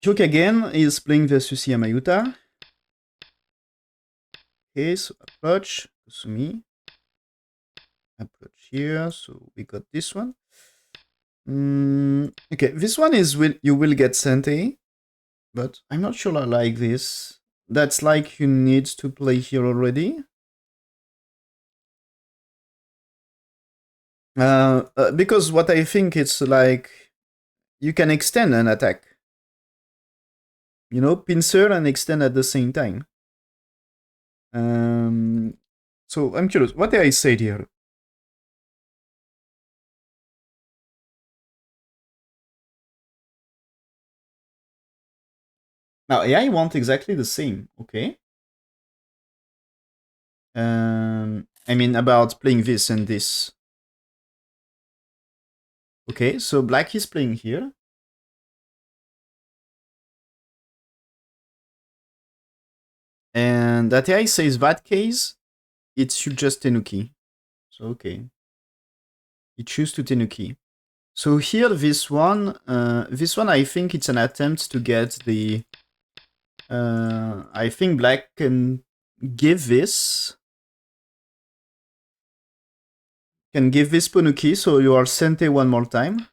Kagen is playing versus Iyama Yuta. Okay, so approach, Kusumi. Approach here, so we got this one. Okay, this one is you will get Sente, but I'm not sure I like this. That's like you need to play here already. Because what I think it's like, you can extend an attack. You know, pincer and extend at the same time. So I'm curious, what did I say here? Now AI want exactly the same, okay? I mean about playing this and this. Okay, so black is playing here. And that AI says that case, it should just Tenuki. So okay. It choose to Tenuki. So here this one I think it's an attempt to get the I think black can give this. Can give this Ponuki, so you are Sente one more time.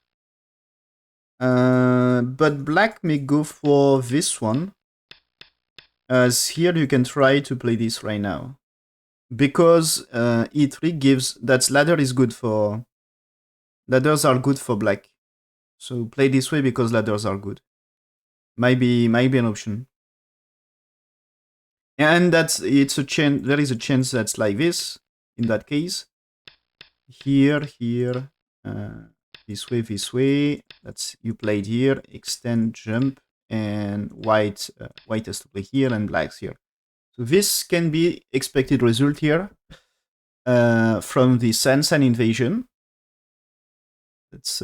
But black may go for this one. As here you can try to play this right now. Because E3 gives... That ladder is good for... Ladders are good for black. So play this way because ladders are good. Might be an option. And that's... It's a chance... There is a chance that's like this. In that case. Here. This way. That's you played here. Extend, jump, and white has to play here and black's here. So this can be expected result here from the Sansan invasion. That's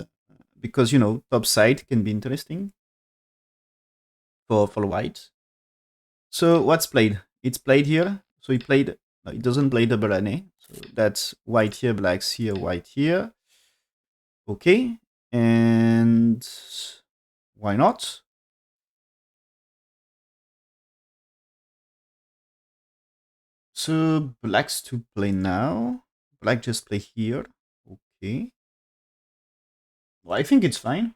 because you know top side can be interesting for white. So what's played? It's played here. So he played. No, it doesn't play double NA. So that's white here, black's here, white here. Okay, and why not? So black's to play now. Black just play here. Okay. Well, I think it's fine.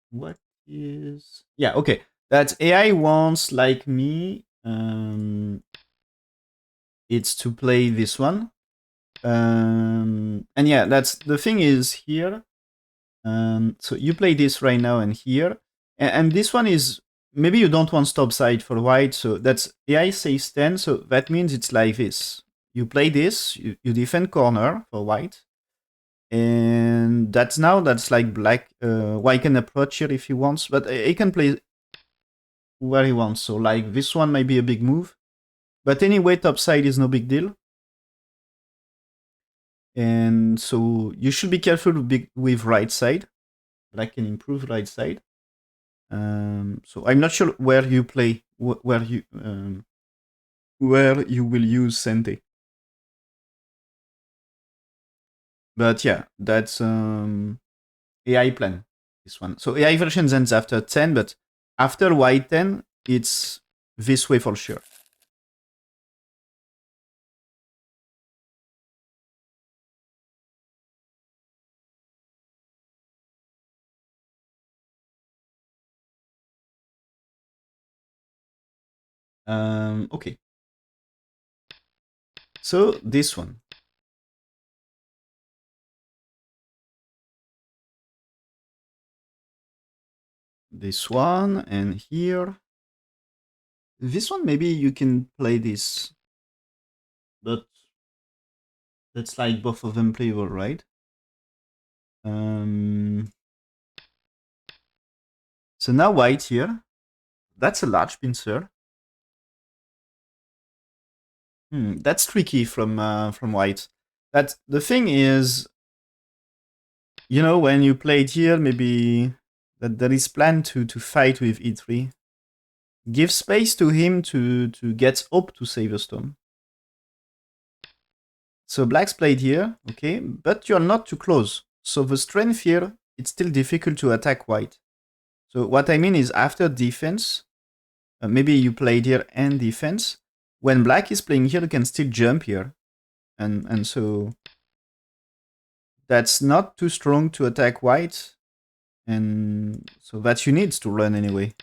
What is... Yeah, okay. That AI wants, like me, it's to play this one. And yeah, that's the thing is here. So you play this right now and here. And this one is... Maybe you don't want stop side for white, so that's... AI says 10, so that means it's like this. You play this, you defend corner for white. And that's like black. White can approach here if he wants, but he can play where he wants. So like this one might be a big move. But anyway, top side is no big deal. And so you should be careful with right side. Black can improve right side. So I'm not sure where you play, where you will use Sente. But yeah, that's AI plan, this one. So AI version ends after 10, but after white 10, it's this way for sure. Okay. So this one. This one, and here. This one, maybe you can play this. But that's like both of them playable, right? So now white here. That's a large pincer. That's tricky from white. That the thing is, you know, when you play it here, maybe that there is plan to fight with E3. Give space to him to get up to save a stone. So black's played here, okay, but you're not too close. So the strength here, it's still difficult to attack white. So what I mean is after defense, maybe you played here and defense. When black is playing here, you can still jump here. And so that's not too strong to attack white. And so that you need to run anyway.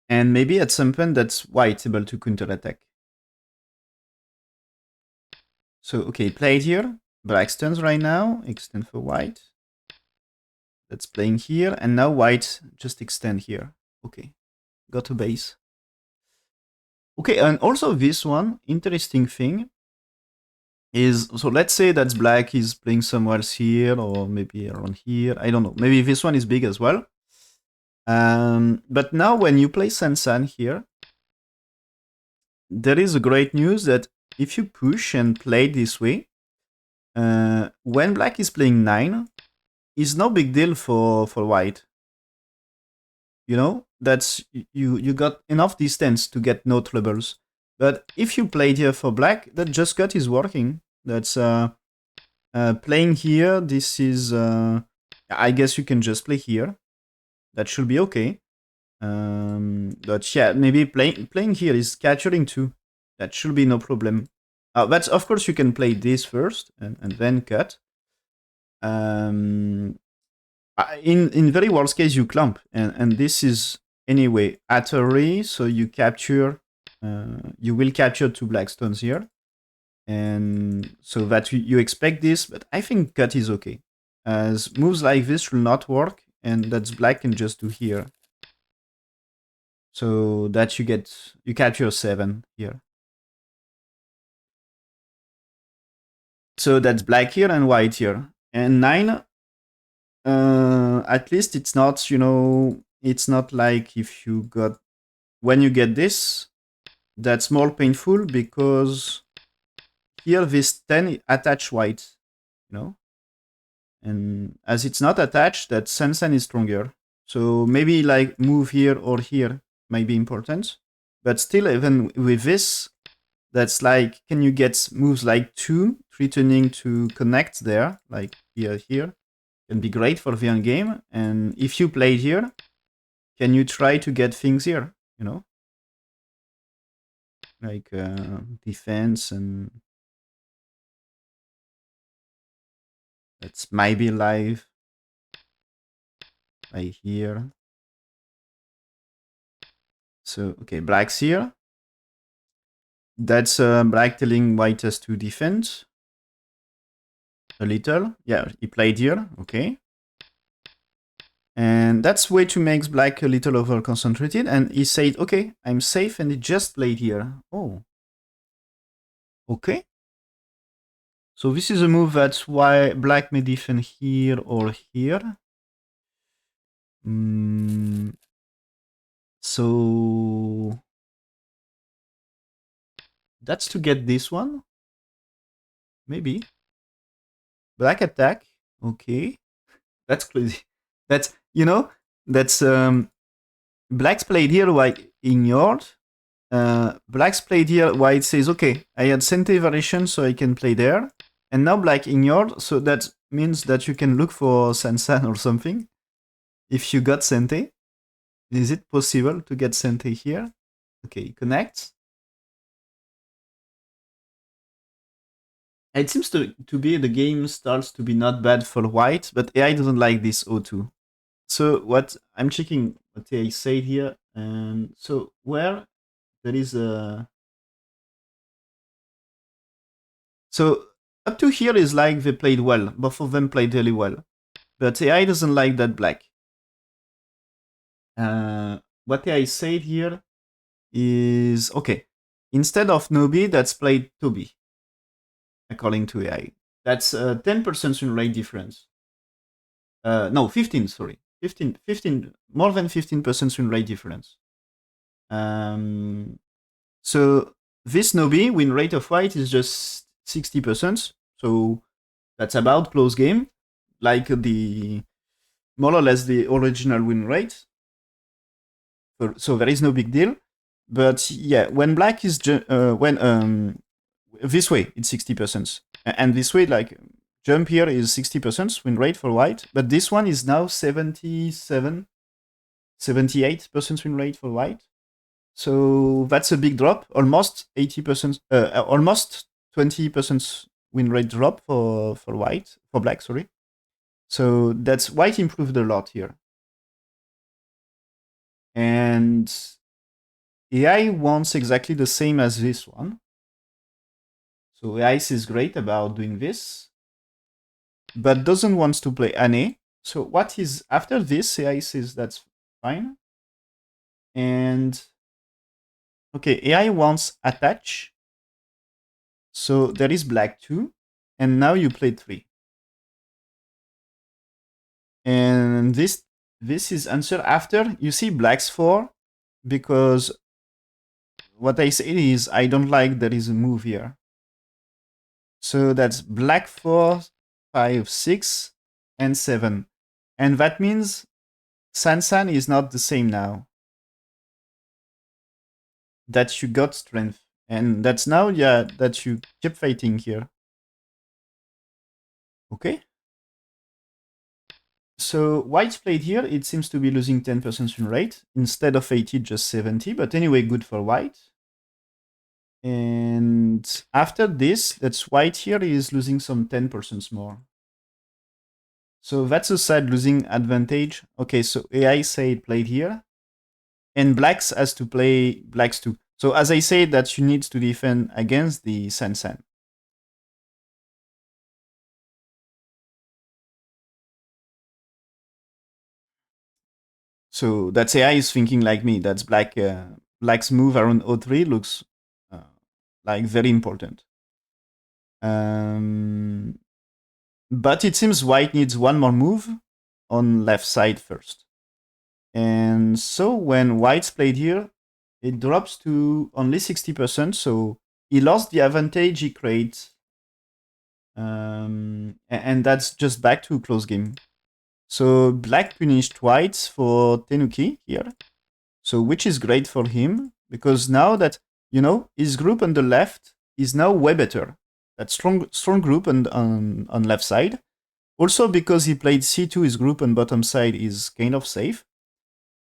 And maybe at some point that's white able to counterattack. So, okay, played here. Black stuns right now. Extend for white. That's playing here. And now white just extend here. Okay, got a base. Okay, and also this one, interesting thing, is, so let's say that black is playing somewhere else here, or maybe around here. I don't know. Maybe this one is big as well. But now when you play Sansan here, there is a great news that if you push and play this way, when black is playing 9, it's no big deal for white. You know, that's you got enough distance to get no troubles. But if you played here for black, that just cut is working. That's playing here. This is I guess you can just play here. That should be okay. But yeah, maybe playing here is capturing too. That should be no problem. But of course you can play this first and then cut. In very worst case you clump, and this is anyway at a re, so you capture. You will capture 2 black stones here, and so that you expect this. But I think cut is okay, as moves like this will not work, and that's black can just do here. So that you capture 7 here. So that's black here and white here. And 9, at least it's not, it's not like if you got, when you get this, that's more painful because here this 10 attach white, and as it's not attached, that Sansan is stronger. So maybe like move here or here might be important, but still even with this, that's like, can you get moves like 2 threatening to connect there, like here, can be great for the end game. And if you played here, can you try to get things here, like defense, and that's maybe live right here. So okay, black's here. That's black telling white has to defend a little. Yeah, he played here. Okay. And that's way to make black a little over concentrated. And he said, okay, I'm safe, and he just played here. Oh. Okay. So this is a move that's why black may defend here or here. So that's to get this one. Maybe. Black attack. Okay. That's crazy. That's, that's black's played here, white ignored. Black's played here, white says, okay, I had Sente variation, so I can play there. And now black ignored, so that means that you can look for Sansan or something. If you got Sente. Is it possible to get Sente here? Okay, connect. It seems to be the game starts to be not bad for white, but AI doesn't like this O2. So what I'm checking what AI said here, and so where there is a, so up to here is like they played well, both of them played really well, but AI doesn't like that black. What AI said here is, okay, instead of Nobi, that's played Tobi, according to AI. That's 10% win rate difference. No, 15, sorry. 15, more than 15% win rate difference. So this Nobi win rate of white is just 60%. So that's about close game, like the more or less the original win rate. So there is no big deal. But yeah, when black is This way, it's 60%. And this way, like, jump here is 60% win rate for white, but this one is now 77, 78% win rate for white. So that's a big drop, almost 80%, almost 20% win rate drop for white, for black, sorry. So that's white improved a lot here. And AI wants exactly the same as this one. So AI is great about doing this, but doesn't want to play Ane. So what is after this? AI says that's fine. And okay, AI wants attach. So there is black 2, and now you play 3. And this is answer after you see black's 4, because what I say is I don't like there is a move here. So that's black 4, 5, 6, and 7. And that means Sansan is not the same now. That you got strength. And that's now, yeah, that you keep fighting here. Okay. So white's played here, it seems to be losing 10% win rate. Instead of 80, just 70. But anyway, good for white. And after this, that's white here is losing some 10% more. So that's a side losing advantage. Okay, so AI say it played here. And blacks has to play blacks too. So as I say, that you need to defend against the Sansan. So that's AI is thinking like me. That's black. Black's move around O3 looks like very important. But it seems white needs one more move on left side first. And so when white's played here, it drops to only 60%. So he lost the advantage he creates. And that's just back to close game. So black punished white for Tenuki here. So which is great for him, because now that, you know, his group on the left is now way better. That strong group on left side. Also because he played C2, his group on bottom side is kind of safe.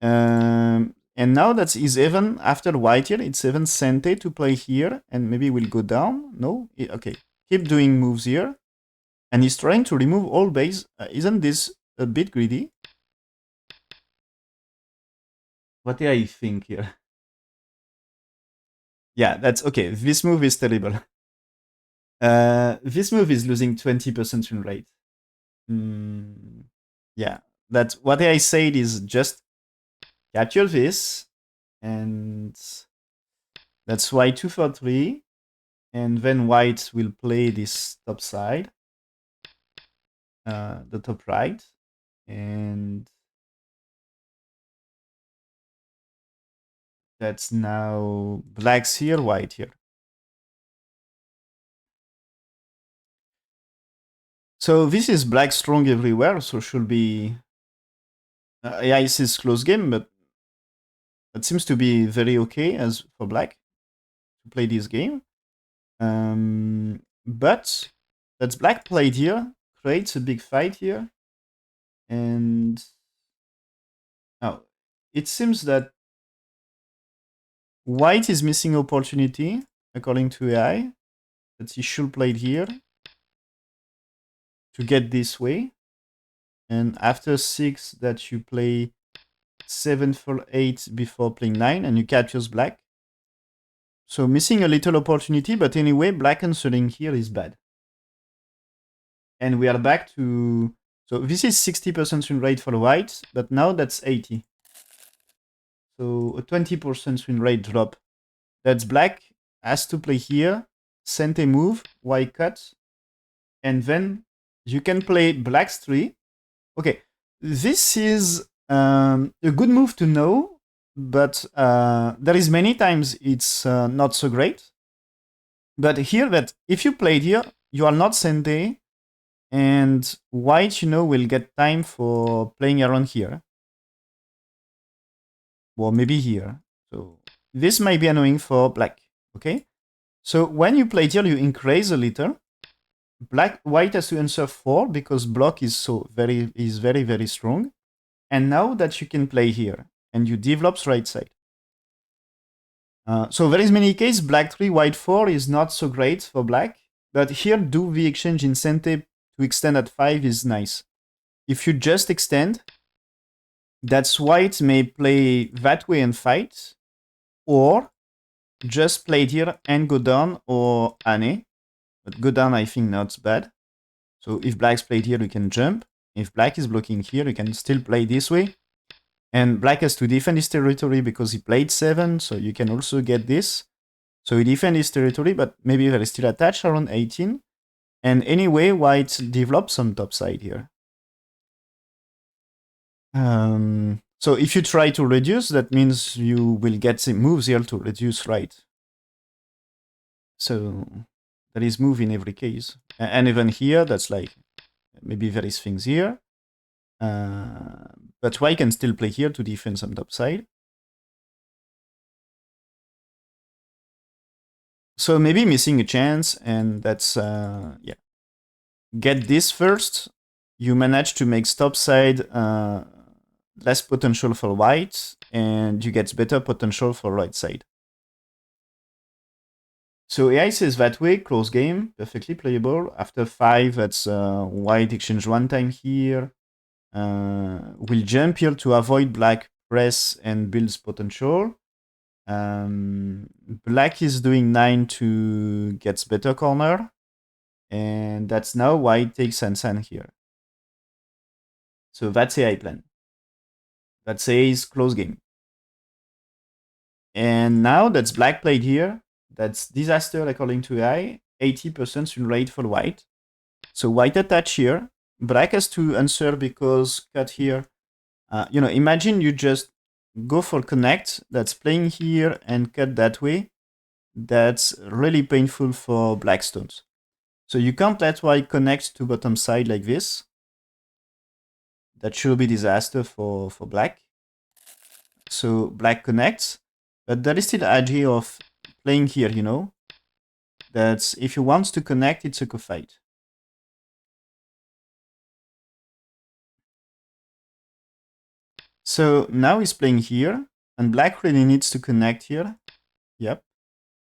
And now that he's even, after white here, it's even Sente to play here, and maybe we'll go down. No? Okay. Keep doing moves here. And he's trying to remove all base. Isn't this a bit greedy? What do I think here? Yeah, that's okay. This move is terrible. This move is losing 20% win rate. Yeah, that's what I said is just capture this, and that's why 2 for 3, and then white will play this top side, the top right, and that's now black's here, white here. So this is black strong everywhere, so should be yeah, this is close game, but it seems to be very okay as for black to play this game. But that's black played here, creates a big fight here, and now it seems that white is missing opportunity according to AI that he should play it here to get this way, and after 6 that you play 7 for 8 before playing 9 and you captures black. So missing a little opportunity, but anyway, black answering here is bad. And we are back to, so this is 60% win rate for white, but now that's 80. So a 20% win rate drop. That's black has to play here, send a move, white cut, and then you can play black's 3. Okay, this is a good move to know, but there is many times it's not so great. But here, that if you played here, you are not Sente, and white, you know, will get time for playing around here. Or maybe here. So this might be annoying for black, okay? So when you play here, you increase a little. White has to answer 4 because block is very, very strong. And now that you can play here, and you develop right side. So there is many cases, black 3, white 4 is not so great for black. But here, do the exchange incentive to extend at 5 is nice. If you just extend, that's white may play that way and fight, or just play it here and go down, or ane. But go down, I think not bad. So if black's played here, you can jump. If black is blocking here, you can still play this way. And black has to defend his territory because he played 7, so you can also get this. So he defends his territory, but maybe there is still attached around 18. And anyway, white develops some topside here. So if you try to reduce, that means you will get the moves here to reduce, right? So there is move in every case. And even here, that's like, maybe there is things here. But white can still play here to defend some topside. So maybe missing a chance, and that's, yeah. Get this first. You manage to make topside less potential for white, and you get better potential for right side. So AI says that way, close game, perfectly playable. After 5, that's white exchange 1 time here. We'll jump here to avoid black press and builds potential. Black is doing 9 to get better corner. And that's now white takes Sansan here. So that's AI plan. That says close game. And now that's black played here. That's disaster according to AI. 80% win rate for white. So white attach here. Black has to answer because cut here. Imagine you just go for connect. That's playing here and cut that way. That's really painful for black stones. So you can't let white connect to bottom side like this. That should be disaster for black. So black connects. But there is still the idea of playing here, That's if you want to connect, it's a co-fight. So now he's playing here, and black really needs to connect here. Yep.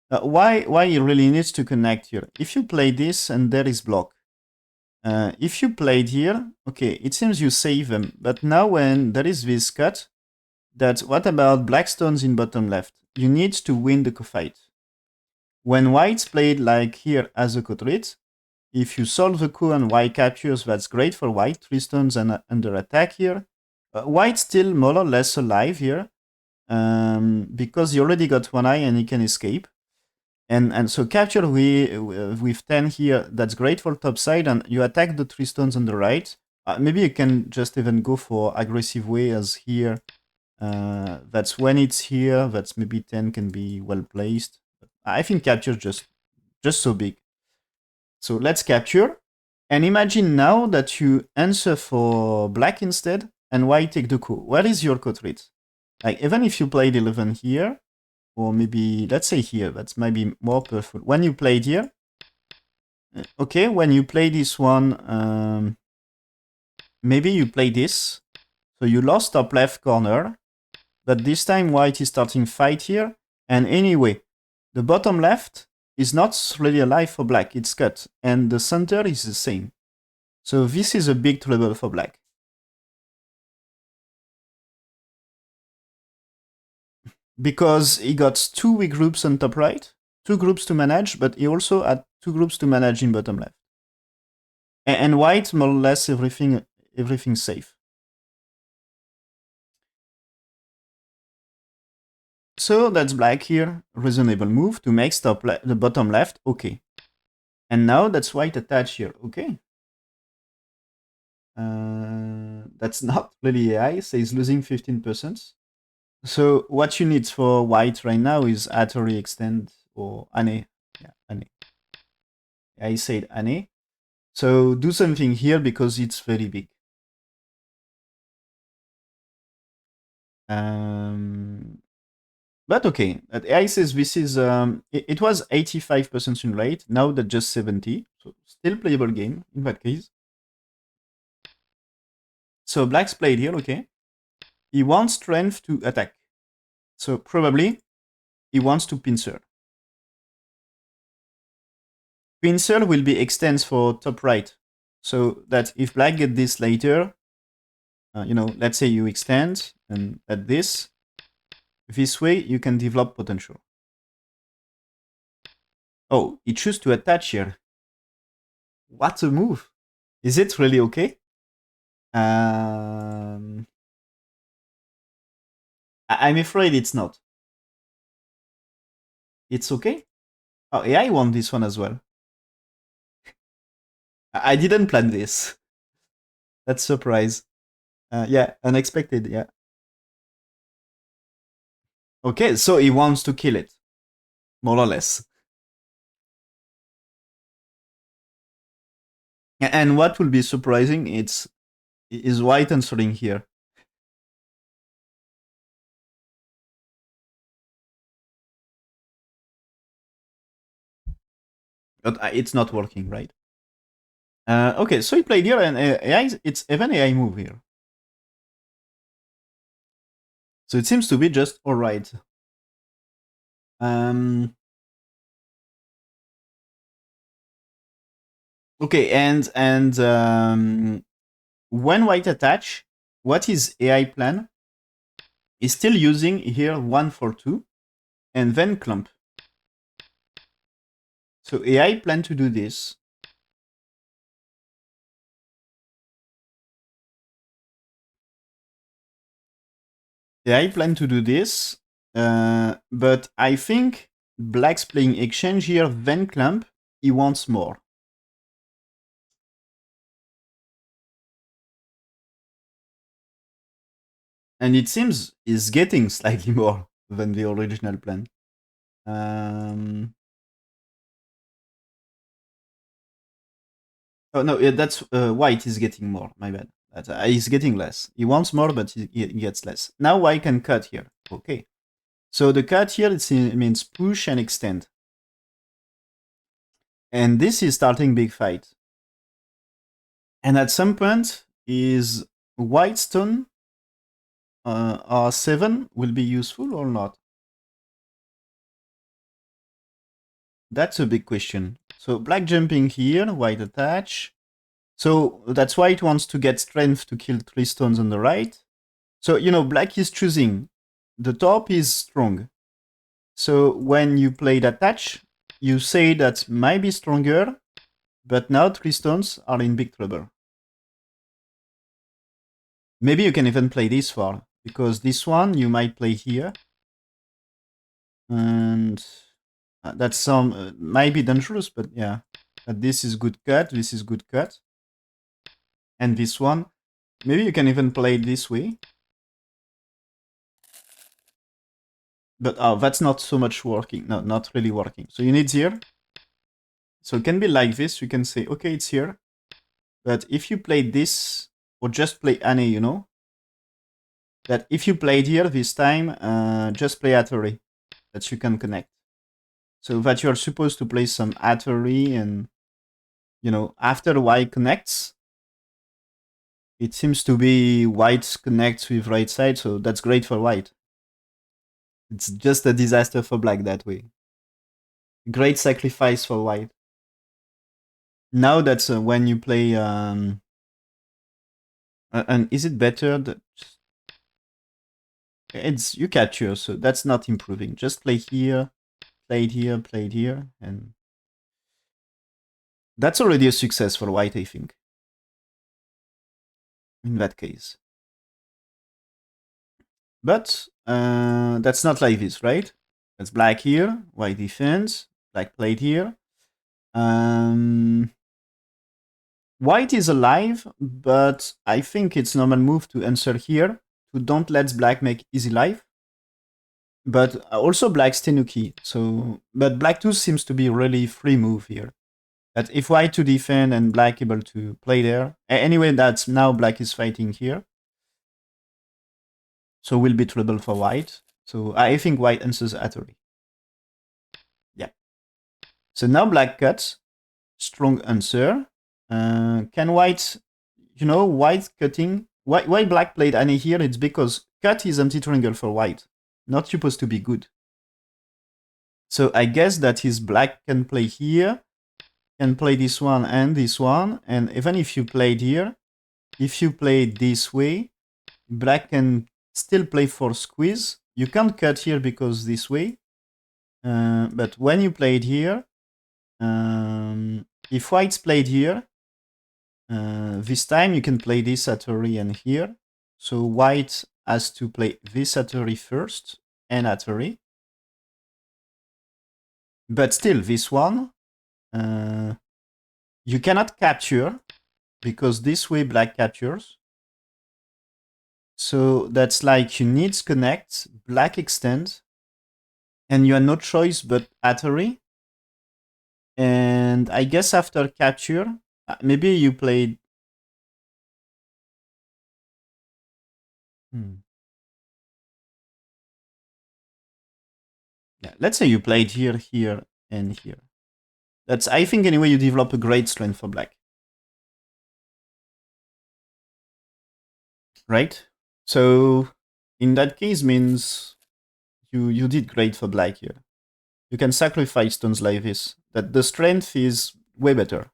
Why he really needs to connect here? If you play this and there is block, if you played here, okay, it seems you save them. But now when there is this cut, that's what about black stones in bottom left? You need to win the co-fight. When white's played like here as a co-threat, if you solve the coup and white captures, that's great for white. 3 stones and under attack here. White's still more or less alive here because he already got 1 eye and he can escape. And so capture with 10 here, that's great for top side, and you attack the 3 stones on the right. Maybe you can just even go for aggressive way as here. That's when it's here, that's maybe 10 can be well placed. I think capture just so big. So let's capture. And imagine now that you answer for black instead, and white take the coup. Where is your co-threat? Like, even if you played 11 here, or maybe, let's say here, that's maybe more powerful. When you played here, okay, when you play this one, maybe you play this. So you lost top left corner, but this time white is starting fight here. And anyway, the bottom left is not really alive for black, it's cut. And the center is the same. So this is a big trouble for black. Because he got 2 weak groups on top right, 2 groups to manage, but he also had 2 groups to manage in bottom left. And white, more or less, everything safe. So that's black here, reasonable move to make the bottom left, okay. And now that's white attached here, okay. That's not really AI, so he's losing 15%. So what you need for white right now is Atari extend or Ane. Yeah, Ane. I said Ane. So do something here because it's very big. But okay, AI says this is it was 85% win rate. Now that's just 70. So still playable game in that case. So Black's played here. Okay, he wants strength to attack. So probably he wants to pincer. Pincer will be extends for top right. So that if Black get this later, let's say you extend and at this way you can develop potential. Oh, he chooses to attach here. What a move! Is it really okay? I'm afraid it's not. It's okay? Oh, AI won this one as well. I didn't plan this. That's surprise. Yeah, unexpected, yeah. Okay, so he wants to kill it. More or less. And what will be surprising is white answering here. But it's not working, right? Okay, so he played here, and AI, it's even AI move here. So it seems to be just alright. Okay, and when white attach, what is AI plan? Is still using here 1 for 2, and then clump. So AI plan to do this. AI plan to do this, but I think Black's playing exchange here, then clump. He wants more. And it seems he's getting slightly more than the original plan. Oh no, yeah, that's white is getting more. My bad. He's getting less. He wants more, but he gets less. Now white can cut here. Okay. So the cut here it means push and extend. And this is starting big fight. And at some point, is white stone R7 will be useful or not? That's a big question. So black jumping here, white attach. So that's why it wants to get strength to kill 3 stones on the right. So, black is choosing. The top is strong. So when you play the attach, you say that might be stronger, but now 3 stones are in big trouble. Maybe you can even play this far, because this one you might play here. And that's some might be dangerous, but yeah. But this is good cut, this is good cut. And this one, maybe you can even play it this way. But that's not so much working. No, not really working. So you need here. So it can be like this. You can say, okay, it's here. But if you play this, or just play Ane, that if you played here this time, just play Atari, that you can connect. So that you're supposed to play some Atari, and, after white connects, it seems to be white connects with right side, so that's great for white. It's just a disaster for black that way. Great sacrifice for white. Now that's when you play... and is it better that... It's you capture, so that's not improving. Just play here, played here, and... That's already a success for white, I think. In that case. But that's not like this, right? That's black here, white defense, black played here. White is alive, but I think it's normal move to answer here, to don't let black make easy life. But also black's tenuki, so... But black 2 seems to be really free move here. That if white to defend and black able to play there... Anyway, that's now black is fighting here. So will be trouble for white. So I think white answers Hattori. Yeah. So now black cuts. Strong answer. Can white, white cutting? Why black played Annie here? It's because cut is empty triangle for white. Not supposed to be good. So I guess that his black can play here, can play this one and this one. And even if you played here, if you play this way, black can still play for squeeze. You can't cut here because this way. But when you played here, if white's played here, this time you can play this Hattori and here. So white has to play this Hattori first and Hattori. But still, this one, you cannot capture because this way black captures. So that's like you need connect, black extend, and you have no choice but Hattori. And I guess after capture, maybe you played. Yeah, let's say you played here, here, and here. That's, I think, anyway, you develop a great strength for black. Right? So in that case means you did great for black here. You can sacrifice stones like this. That the strength is way better.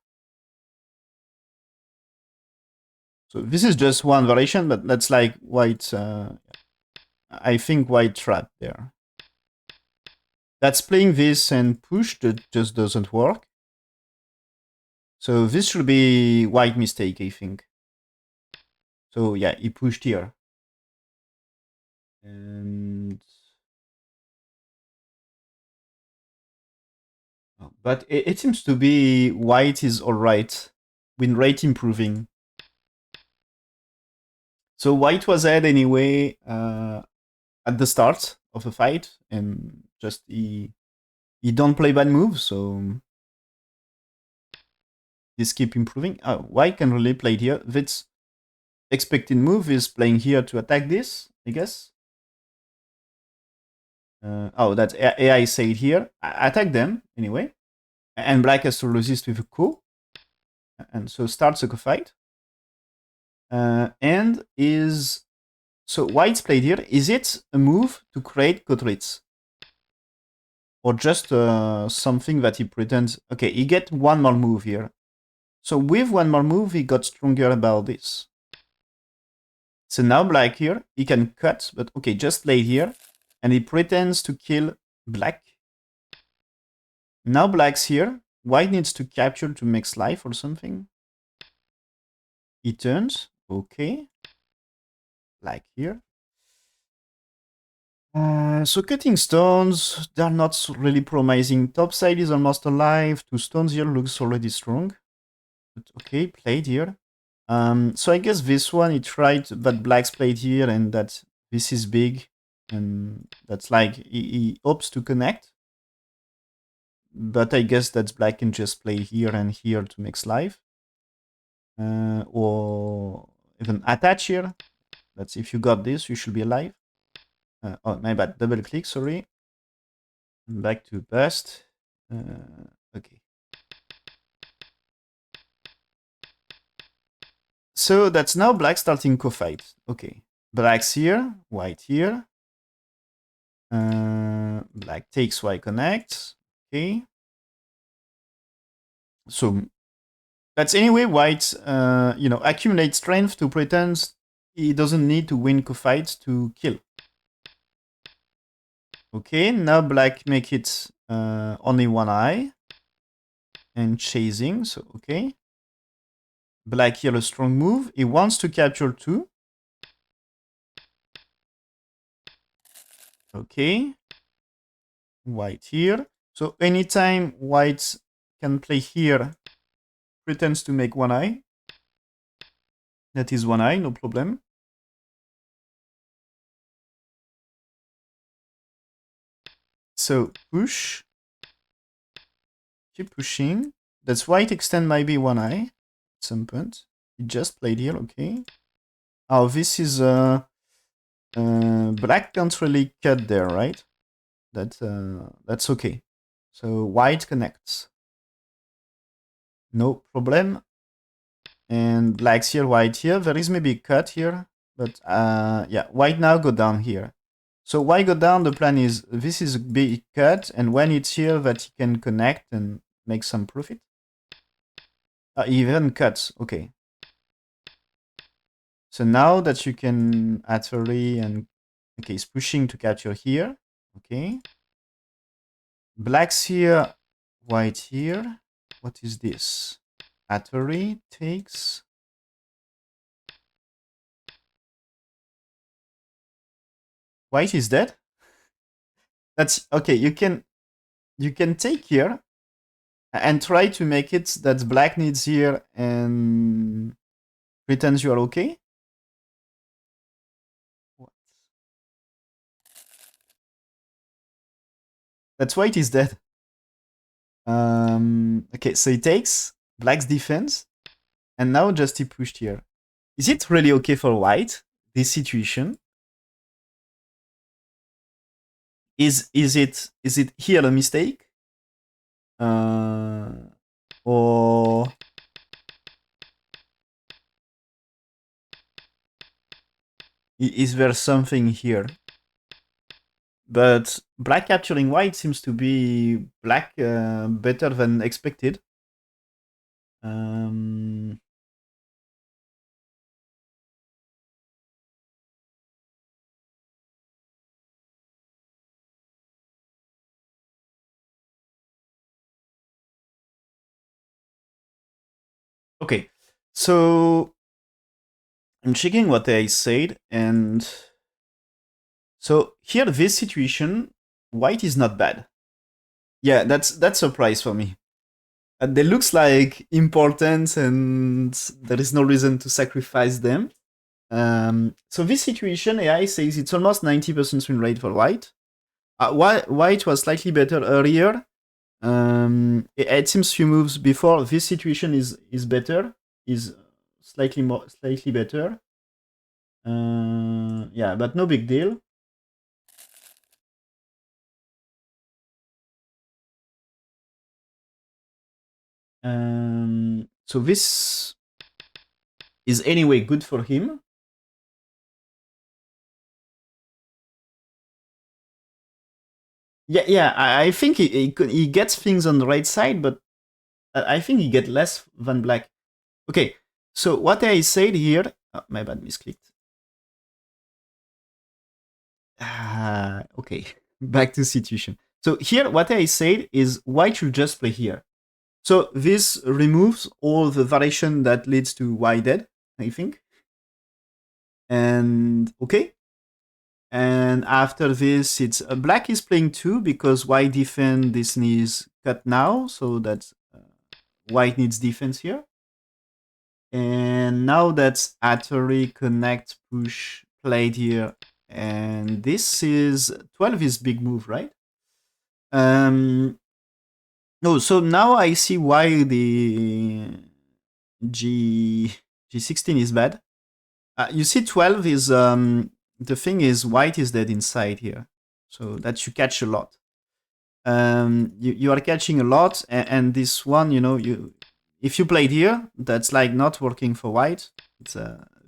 So this is just one variation, but that's like white. I think white trap there. That's playing this and push that just doesn't work. So this should be white mistake, I think. So yeah, he pushed here. And but it seems to be white is all right. Win rate improving. So white was ahead anyway at the start of the fight, and just he don't play bad moves, so this keep improving. White can really play here. That's expected move is playing here to attack this, I guess. That AI said here. Attack them anyway, and black has to resist with a coup, and so starts a fight. And is so white's played here. Is it a move to create Kotritz? Or just something that he pretends... Okay, he get one more move here. So with one more move, he got stronger about this. So now black here, he can cut, but okay, just lay here. And he pretends to kill black. Now black's here. White needs to capture to make life or something. He turns. Okay. Like here. So cutting stones, they're not really promising. Top side is almost alive. 2 stones here looks already strong. But okay, played here. So I guess this one, he tried that black's played here and that this is big. And that's like, he hopes to connect. But I guess that black can just play here and here to make life. Or even attach here. That's if you got this, you should be alive. Oh, my bad. Double click, sorry. Back to bust. Okay. So that's now black starting co-fight. Okay. Black's here, white here. Black takes white connects. Okay. So that's anyway white, accumulate strength to pretend he doesn't need to win co-fights to kill. Okay, now black make it only one eye and chasing. So okay, black here a strong move. He wants to capture 2. Okay, white here. So anytime white can play here, pretends to make one eye. That is one eye, no problem. So push. Keep pushing. That's white extend maybe one eye at some point. It just played here, okay. Oh, this is Black can't really cut there, right? That's okay. So white connects. No problem. And black's here, white here. There is maybe a cut here. But yeah, white now go down here. So why go down? The plan is this is a big cut, and when it's here that he can connect and make some profit. Even cuts, okay. So now that you can actually and okay, it's pushing to capture here. Okay. Black's here, white here. What is this? Atari takes. White is dead. That's okay. You can take here and try to make it that black needs here and pretends you are okay. What? That's white is dead. Okay, so he takes black's defense, and now just he pushed here. Is it really okay for white, this situation? Is it here a mistake? Or is there something here? But black capturing white seems to be black better than expected. Okay, so I'm checking what I said, and so here this situation, white is not bad. Yeah, that's a surprise for me. They looks like important, and there is no reason to sacrifice them. So this situation, AI says it's almost 90% win rate for white. White was slightly better earlier. It seems few moves before. This situation is better. Is slightly better. Yeah, but no big deal. So this is anyway good for him. Yeah. I think he gets things on the right side, but I think he get less than black. Okay, so what I said here, oh, my bad, misclicked. Okay, back to situation. So here, what I said is white should just play here. So this removes all the variation that leads to white dead, I think. And okay. And after this, it's black is playing too because white defend this needs cut now, so that white needs defense here. And now that's Atari connect push played here, and this is 12 is big move, right? No, so now I see why the G16 is bad. You see 12 is the thing is white is dead inside here, so that you catch a lot. You are catching a lot, and this one, you if you played here, that's like not working for white. It's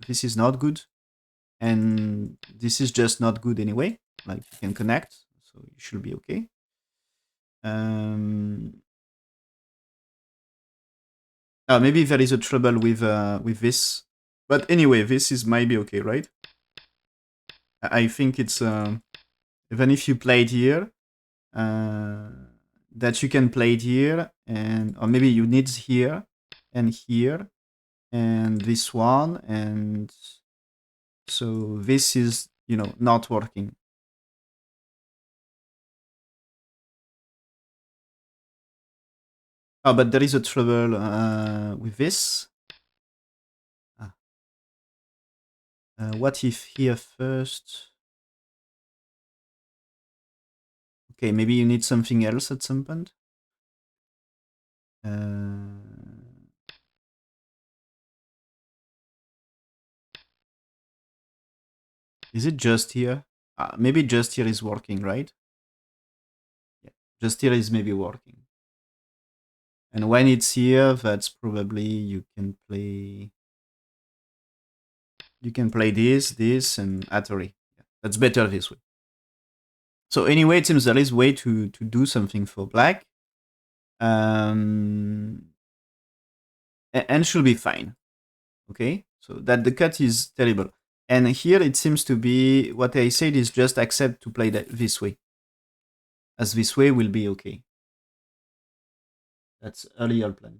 this is not good, and this is just not good anyway. Like you can connect, so you should be okay. Maybe there is a trouble with this, but anyway, this is maybe okay, right? I think it's even if you played here, that you can play it here, and or maybe you need here and here and this one, and so this is not working. Oh, but there is a trouble with this. What if here first? Okay, maybe you need something else at some point. Is it just here? Maybe just here is working, right? Yeah, just here is maybe working. And when it's here, that's probably you can play. You can play this, and Atari. Yeah, that's better this way. So anyway, it seems there is way to do something for black. And should be fine. Okay, so that the cut is terrible. And here it seems to be what I said is just accept to play that this way, as this way will be okay. That's earlier plan.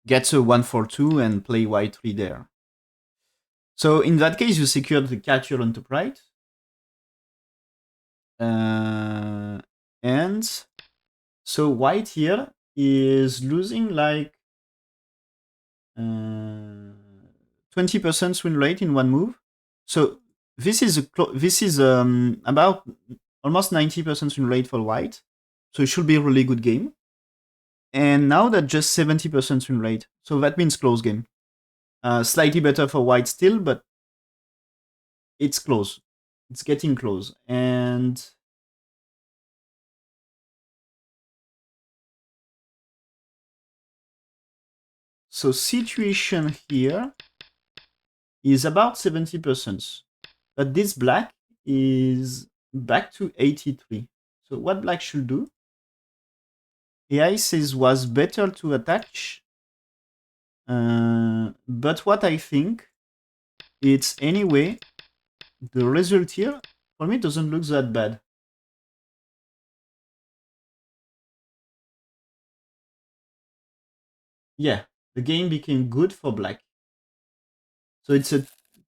Get a 1-4-2 and play y3 there. So in that case, you secure the catcher on top right. And so white here is losing like 20% win rate in one move. So this is about almost 90% win rate for white. So it should be a really good game. And now that just 70% win rate. So that means close game. Slightly better for white still, but it's close. It's getting close. And so situation here is about 70%. But this black is back to 83. So what black should do? AI says was better to attach. But what I think, it's anyway, the result here, for me, doesn't look that bad. Yeah, the game became good for black. So it's a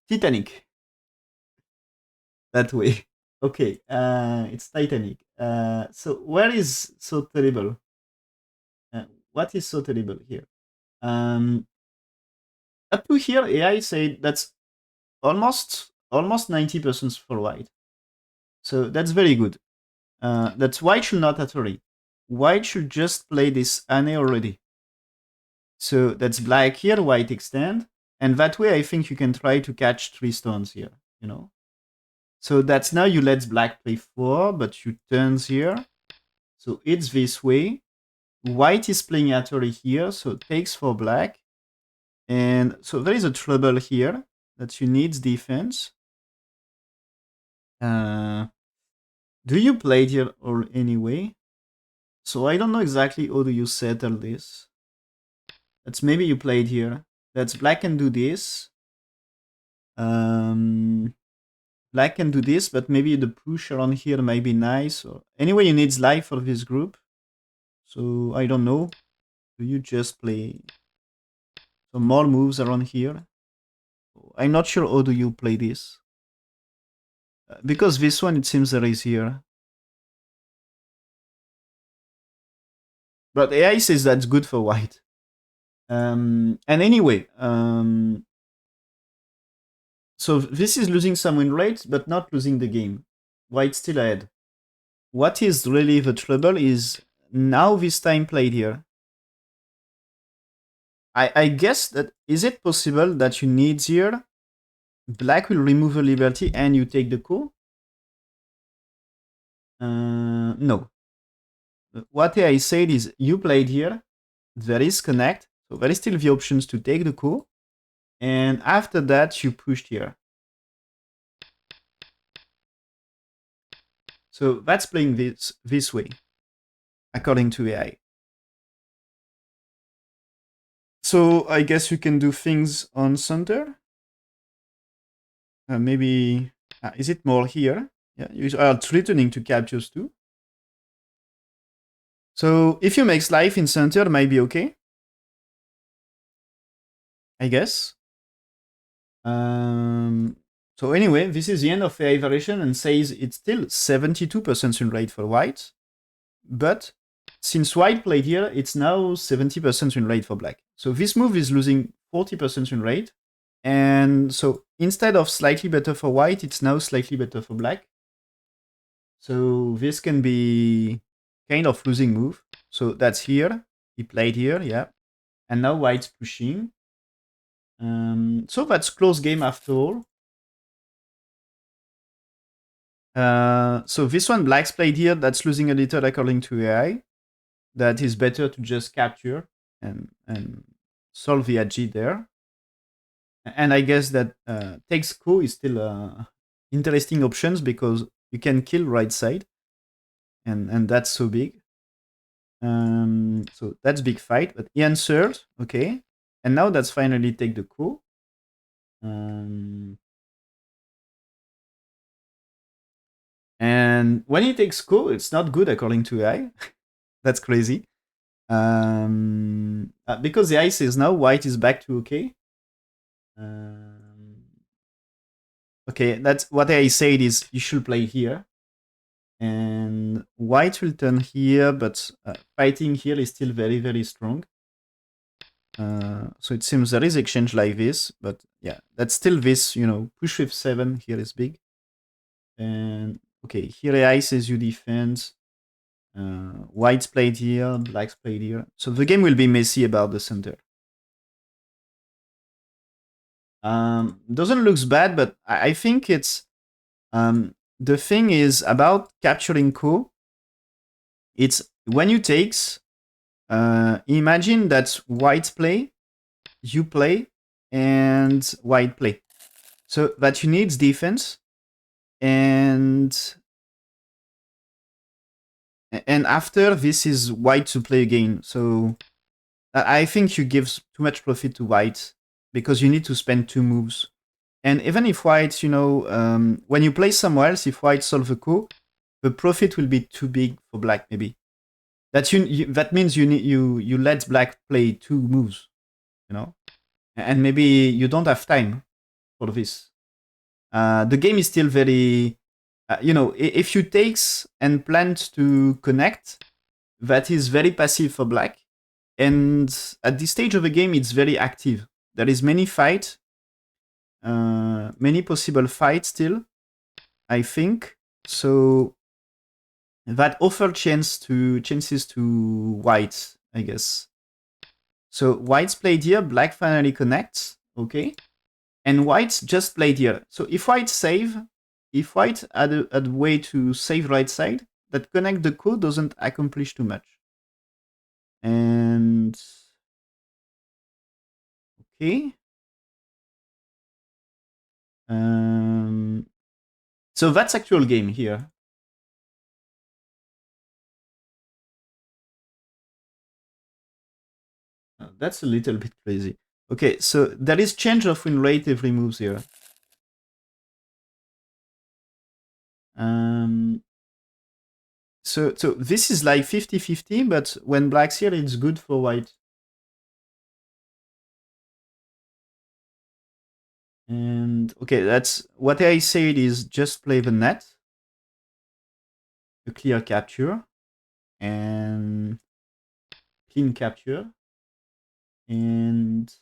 Titanic. That way. Okay, it's Titanic. So where is so terrible? What is so terrible here? Up to here, AI said that's almost 90% for white. So that's very good. That's white should not Atari. White should just play this Ane already. So that's black here, white extend. And that way I think you can try to catch 3 stones here, you know. So that's now you let black play 4, but you turns here. So it's this way. White is playing Atari here, so it takes for black. And so there is a trouble here that you need defense. Do you play here or anyway? So I don't know exactly how do you settle this. That's maybe you played here. That's black can do this. Black can do this, but maybe the push around here might be nice. Or anyway, you need life for this group. So I don't know. Do you just play some more moves around here? I'm not sure how do you play this. Because this one, it seems there is here. But AI says that's good for white. And anyway, so this is losing some win rate, but not losing the game. White still ahead. What is really the trouble is now this time played here. I guess that, is it possible that you need here, black will remove a liberty and you take the coup? No. What I said is you played here, there is connect, so there is still the options to take the coup, and after that you pushed here. So that's playing this way, according to AI. So I guess you can do things on center. Maybe, is it more here? Yeah, you are threatening to captures too. So if you make life in center, it might be okay. I guess. So anyway, this is the end of AI variation and says it's still 72% win rate for white. But since white played here, it's now 70% win rate for black. So this move is losing 40% win rate. And so instead of slightly better for white, it's now slightly better for black. So this can be kind of losing move. So that's here. He played here, yeah. And now white's pushing. So that's close game after all. So this one, Black's played here, that's losing a little according to AI. That is better to just capture and solve the ag there. And I guess that takes co is still interesting options because you can kill right side, and that's so big. So that's big fight, but he answered, okay. And now that's finally take the co. And when he takes co, it's not good according to AI. That's crazy. Because the ice is now white is back to okay. Um, okay, that's what I said is you should play here. And white will turn here, but fighting here is still very, very strong. So it seems there is exchange like this, but yeah, that's still this, push with 7 here is big. And okay, here AI says you defend. White's played here, black's played here. So the game will be messy about the center. Doesn't looks bad, but I think it's the thing is about capturing co. It's when you takes. Imagine that white play, you play, and white play. So that you need defense, and after this is white to play again. So I think you give too much profit to white because you need to spend 2 moves. And even if white, when you play somewhere else, if white solve a coup, the profit will be too big for black. Maybe that means you let black play 2 moves, and maybe you don't have time for this. The game is still very, if you takes and plans to connect, that is very passive for black. And at this stage of the game, it's very active. There is many fight, many possible fights still, I think. So that offer chances to white, I guess. So white's played here, black finally connects, okay. And white just played here. So if white had a way to save right side, that connect the code doesn't accomplish too much. And okay. So that's actual game here. That's a little bit crazy. Okay, so there is change of win rate every moves here. So this is like 50-50, but when black's here, it's good for white. And okay, that's what I said is just play the net, a clear capture, and clean capture, and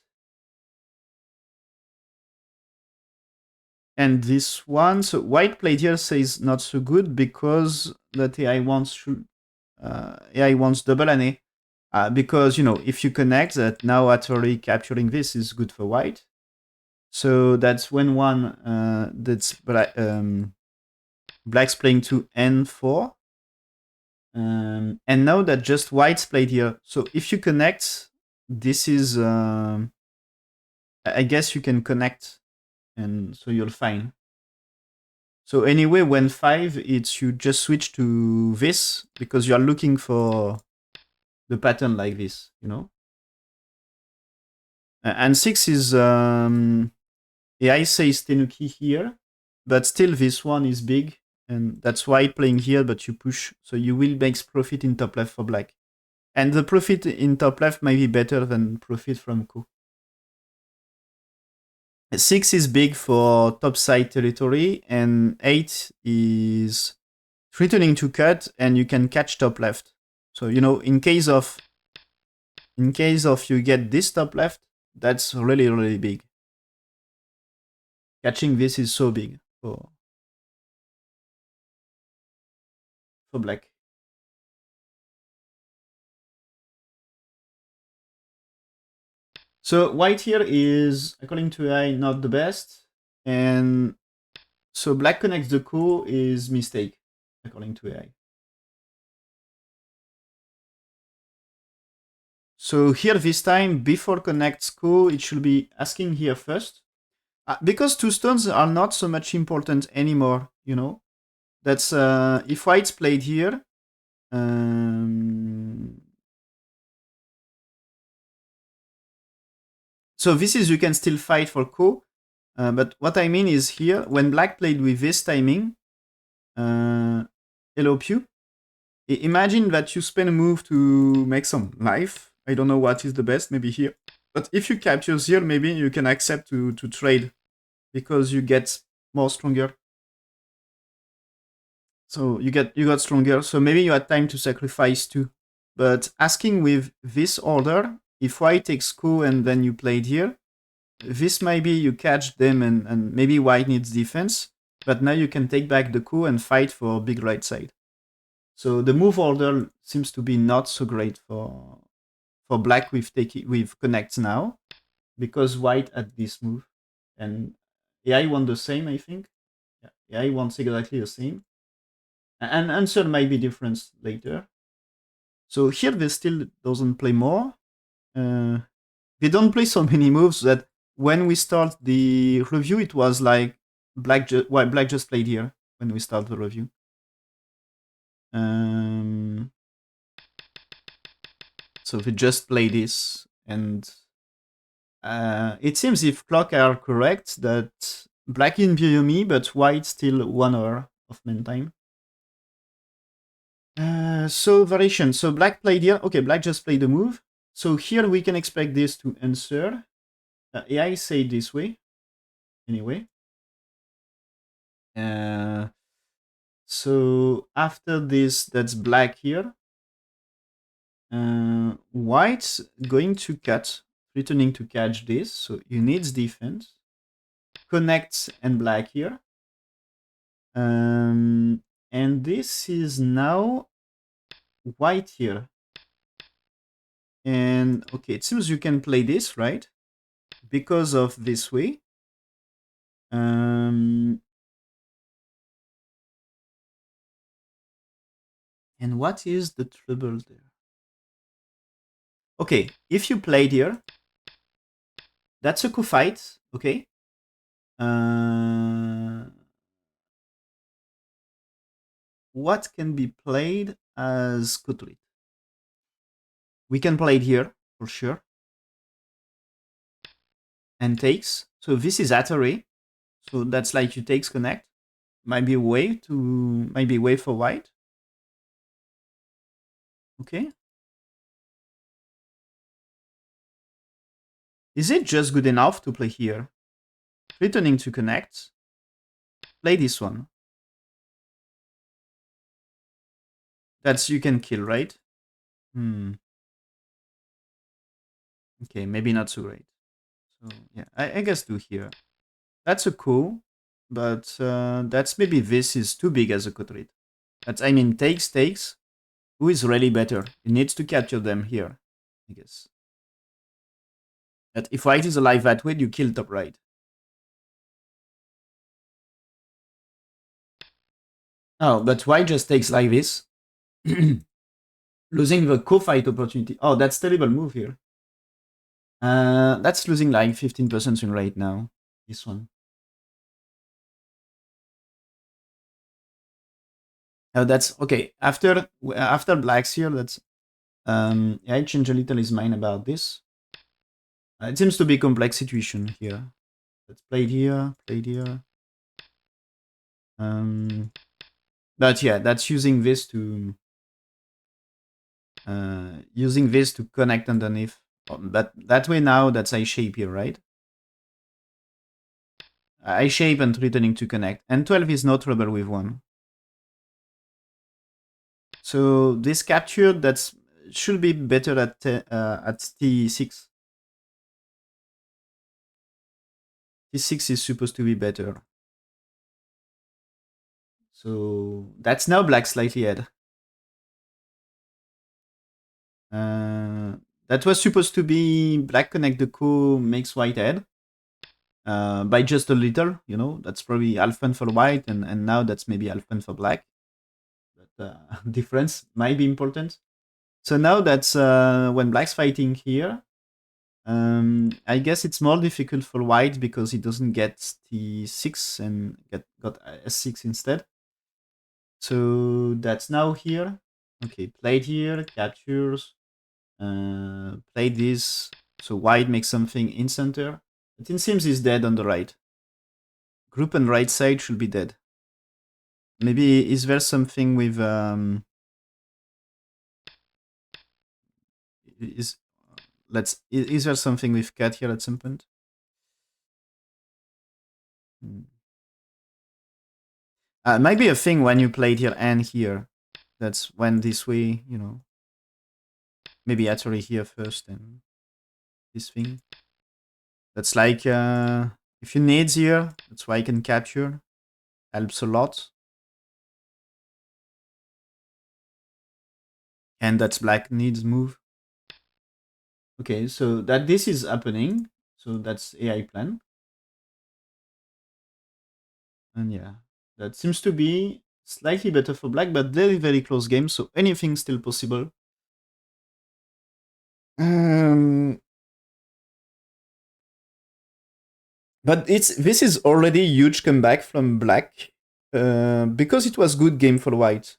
this one. So white played here says not so good because that AI wants double an A. Because if you connect that now actually capturing this is good for white. So that's when that's black's playing to N4. And now that just white's played here. So if you connect, this is I guess you can connect, and so you're fine. So anyway, when 5, it's you just switch to this because you are looking for the pattern like this. And 6 is AI says Tenuki here, but still this one is big, and that's why playing here, but you push, so you will make profit in top left for black. And the profit in top left may be better than profit from coup. 6 is big for top side territory, and 8 is returning to cut, and you can catch top left. So in case of you get this top left, that's really, really big. Catching this is so big for black. So white here is, according to AI, not the best. And so black connects the coup is mistake, according to AI. So here this time, before connects coup, it should be asking here first. Because two stones are not so much important anymore, you know. That's if white's played here. Um, so this is you can still fight for coup. But what I mean is here, when black played with this timing, hello Pew, imagine that you spend a move to make some life. I don't know what is the best, maybe here. But if you capture here, maybe you can accept to trade because you get more stronger. So you got stronger. So maybe you had time to sacrifice too. But asking with this order, if white takes coup and then you played here, this maybe you catch them and maybe white needs defense. But now you can take back the coup and fight for big right side. So the move order seems to be not so great for black with connects now, because white had this move. And AI won the same, I think. Yeah, AI wants exactly the same. And answer might be different later. So here they still doesn't play more. Uh, they don't play so many moves that when we start the review, it was like black just played here when we start the review. Um, so they just play this, and it seems if clock are correct that black in me, but white still 1 hour of main time. So variation. So black played here. Okay, black just played the move. So here we can expect this to answer. AI say this way. Anyway. Uh, so after this, that's black here. White's going to cut, returning to catch this. So you needs defense. Connects and black here. And this is now white here. And okay, it seems you can play this, right? Because of this way. And what is the trouble there? Okay, if you played here, that's a coup fight, okay? What can be played as Kutrit? We can play it here, for sure. And takes. So this is Atari. So that's like you takes connect. Might be a way for white. Okay. Is it just good enough to play here? Returning to connect. Play this one. That's you can kill, right? Okay, maybe not so great. So yeah, I guess do here. That's a cool, but that's maybe this is too big as a Kutrit. That's I mean takes. Who is really better? It needs to capture them here, I guess. But if white is alive that way, you kill top right. Oh, but white just takes like this. Losing the co-fight opportunity. Oh, that's terrible move here. That's losing like 15% win rate now. This one. Oh, that's okay. After blacks here, that's yeah, I changed a little his mind about this. It seems to be a complex situation here. Let's play here, played here. But yeah, that's using this to connect underneath. That way now that's I shape here, right? I shape and returning to connect. And 12 is no trouble with 1. So this capture that's should be better at T6. T6 is supposed to be better. So that's now black slightly ahead. That was supposed to be black connect the coup makes white head. By just a little, you know, that's probably alpha for white, and now that's maybe alpha for black. But difference might be important. So now that's when black's fighting here. I guess it's more difficult for white because he doesn't get T6 and got S6 instead. So that's now here. Okay, played here, captures, played this. So white makes something in center. But it seems he's dead on the right. Group and right side should be dead. Maybe is there something with is is there something with cat here at some point? Might be a thing when you played here and here. That's when this way, you know. Maybe actually here first and this thing. That's like if you need here, that's why I can capture. Helps a lot. And that's black needs move. Okay, so that this is happening. So that's AI plan. And yeah, that seems to be slightly better for black, but very, very close game. So anything's still possible. But this is already a huge comeback from black because it was good game for white.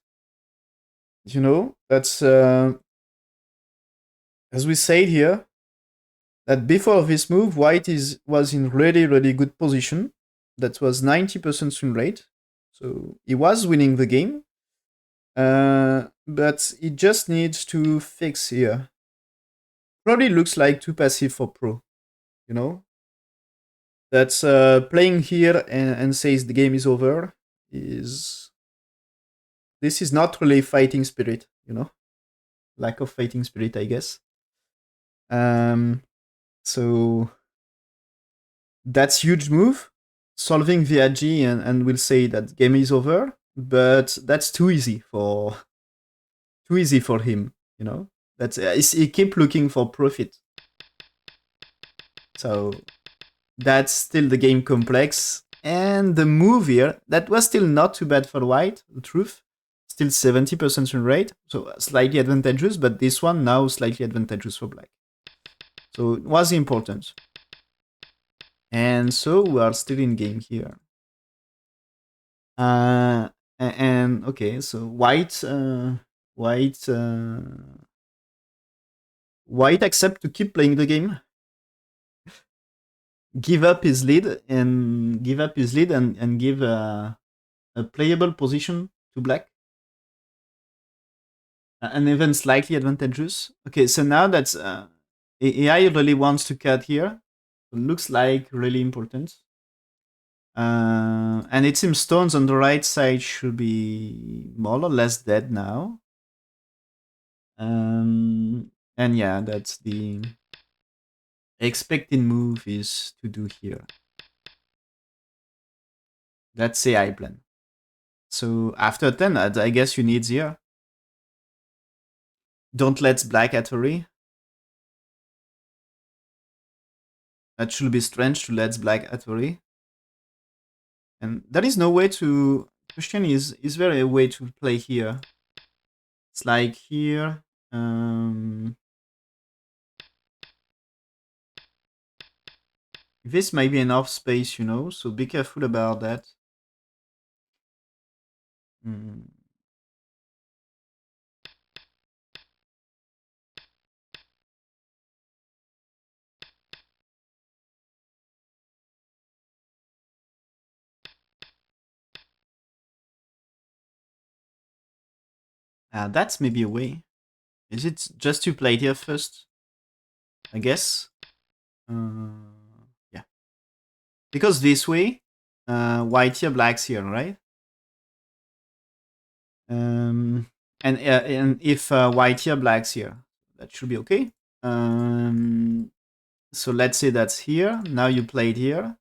You know, that's as we said here, that before this move, white was in really, really good position. That was 90% win rate. So he was winning the game. But he just needs to fix here. Probably looks like too passive for pro, you know? That's playing here and says the game is over is... This is not really fighting spirit, you know? Lack of fighting spirit, I guess. So that's huge move. Solving the AG and will say that game is over, but that's too easy for him, you know. That's he keep looking for profit. So that's still the game complex. And the move here, that was still not too bad for white, the truth. Still 70% win rate, so slightly advantageous, but this one now slightly advantageous for black. So it was important. And so we are still in game here. And okay, so white accept to keep playing the game, give up his lead and give a playable position to black, and even slightly advantageous. Okay, so now that's AI really wants to cut here. It looks like really important. And it seems stones on the right side should be more or less dead now. And yeah, that's the expected move is to do here. That's AI plan. So after 10, I guess you need here. Don't let black at worry. That should be strange to let black at worry. And there is no way to... Question is there a way to play here? It's like here. This might be enough space, you know, so be careful about that. That's maybe a way. Is it just to play here first? I guess. Yeah. Because this way, white here, black's here, right? And if white here, black's here, that should be okay. So let's say that's here. Now you played here.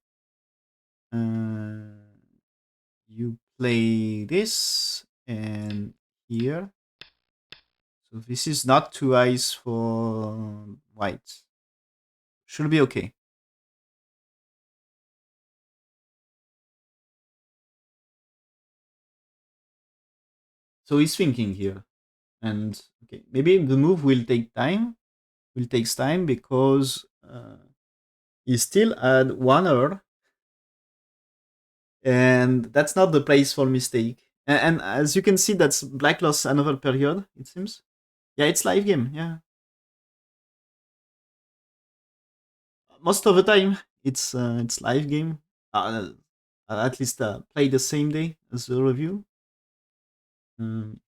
You play this and here. So this is not too ice for white. Should be okay. So he's thinking here. And okay, maybe the move will take time. Will takes time because he still had 1 hour, and that's not the place for mistake. And as you can see, that's black lost another period. It seems. Yeah, it's live game. Yeah, most of the time it's live game. Uh, at least play the same day as the review. Um,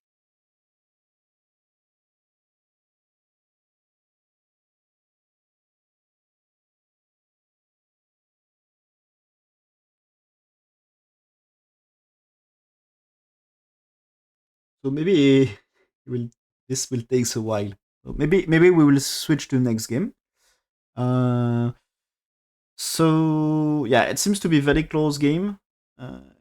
so maybe will this will take a while. So maybe we will switch to next game. Uh, so yeah, it seems to be very close game.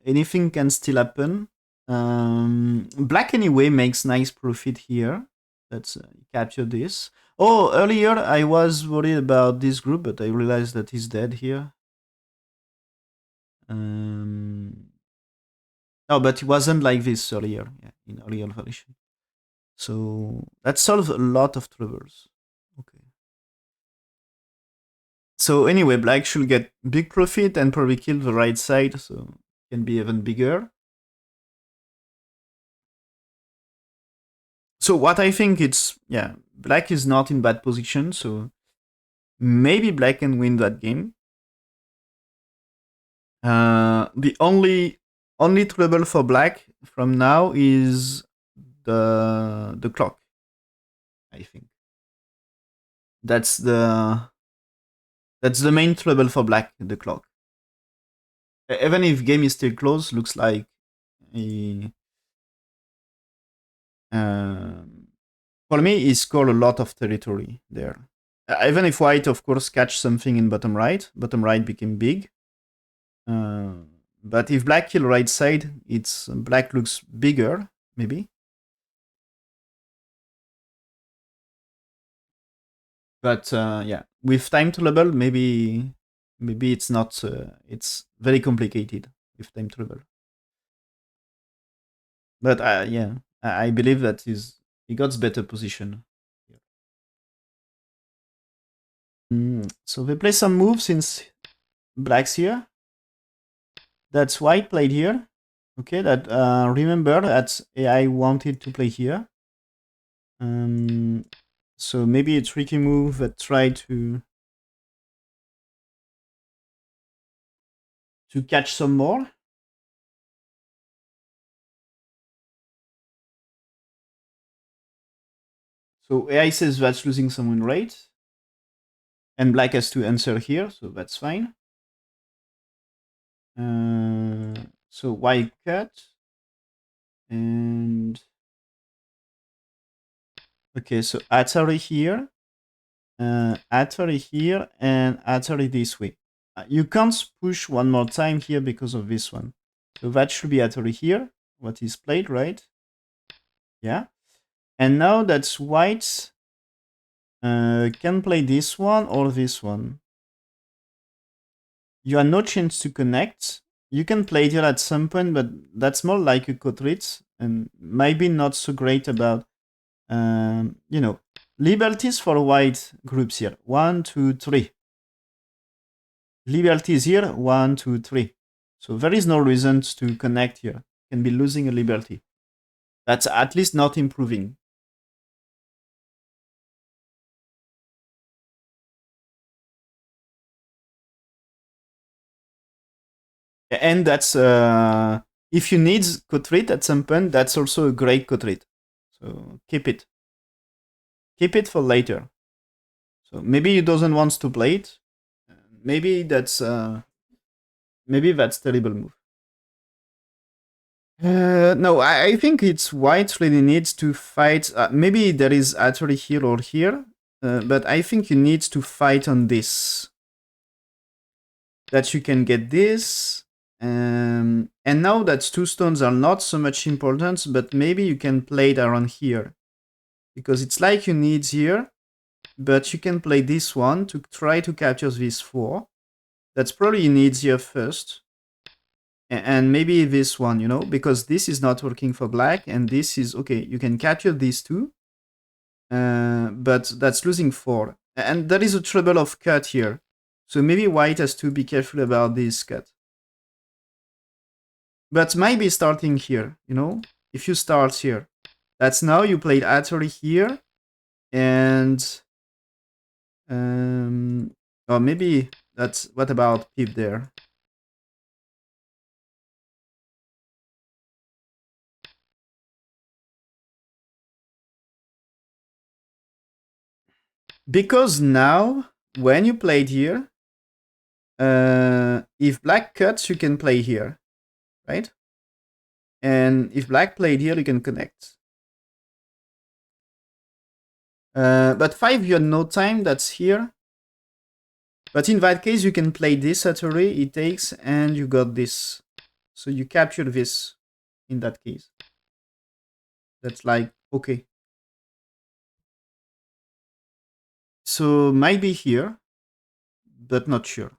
Anything can still happen. Black anyway makes nice profit here. Let's capture this. Oh, earlier I was worried about this group, but I realized that he's dead here. No, but it wasn't like this earlier, yeah, in earlier version. So that solves a lot of troubles. Okay. So anyway, black should get big profit and probably kill the right side, so it can be even bigger. So what I think it's, yeah, black is not in bad position, so maybe black can win that game. The only trouble for black from now is the clock. I think that's the main trouble for black. The clock. Even if game is still close, looks like he, for me he scored a lot of territory there. Even if white, of course, catch something in bottom right became big. But if black kill right side, it's black looks bigger, maybe. But yeah, with time trouble, maybe it's not. It's very complicated with time trouble. But yeah, I believe that he got better position. So they play some moves since black's here. That's white played here. Okay, that remember that AI wanted to play here. So maybe a tricky move that try to catch some more. So AI says that's losing some win rate. And black has to answer here, so that's fine. So white cut. And okay, so Atari here, Atari here, and Atari this way. You can't push one more time here because of this one. So that should be Atari here, what is played, right? Yeah. And now that's white can play this one or this one. You have no chance to connect. You can play it here at some point, but that's more like a Kotritz and maybe not so great about, you know, liberties for white groups here. 1, 2, 3. Liberties here, 1, 2, 3. So there is no reason to connect here. Can be losing a liberty. That's at least not improving. And that's if you need Kotrit at some point, that's also a great Kotrit. So keep it. Keep it for later. So maybe he doesn't want to play it. Maybe that's terrible move. No, I think it's white really needs to fight. Maybe there is actually here or here, but I think you need to fight on this. That you can get this. And now that two stones are not so much important, but maybe you can play it around here. because it's like you need here, but you can play this one to try to capture this 4. That's probably you need here first. And maybe this one, you know, because this is not working for black, and this is okay. You can capture these two, but that's losing 4. And there is a trouble of cut here. So maybe white has to be careful about this cut. But maybe starting here, you know, if you start here, that's now you played Atari here, and or maybe that's what about Pip there? Because now when you played here, if black cuts, you can play here, right? And if black played here, you can connect. But 5, you had no time, that's here. But in that case, you can play this Atari, it takes, and you got this. So you capture this in that case. That's like, okay. So might be here, but not sure.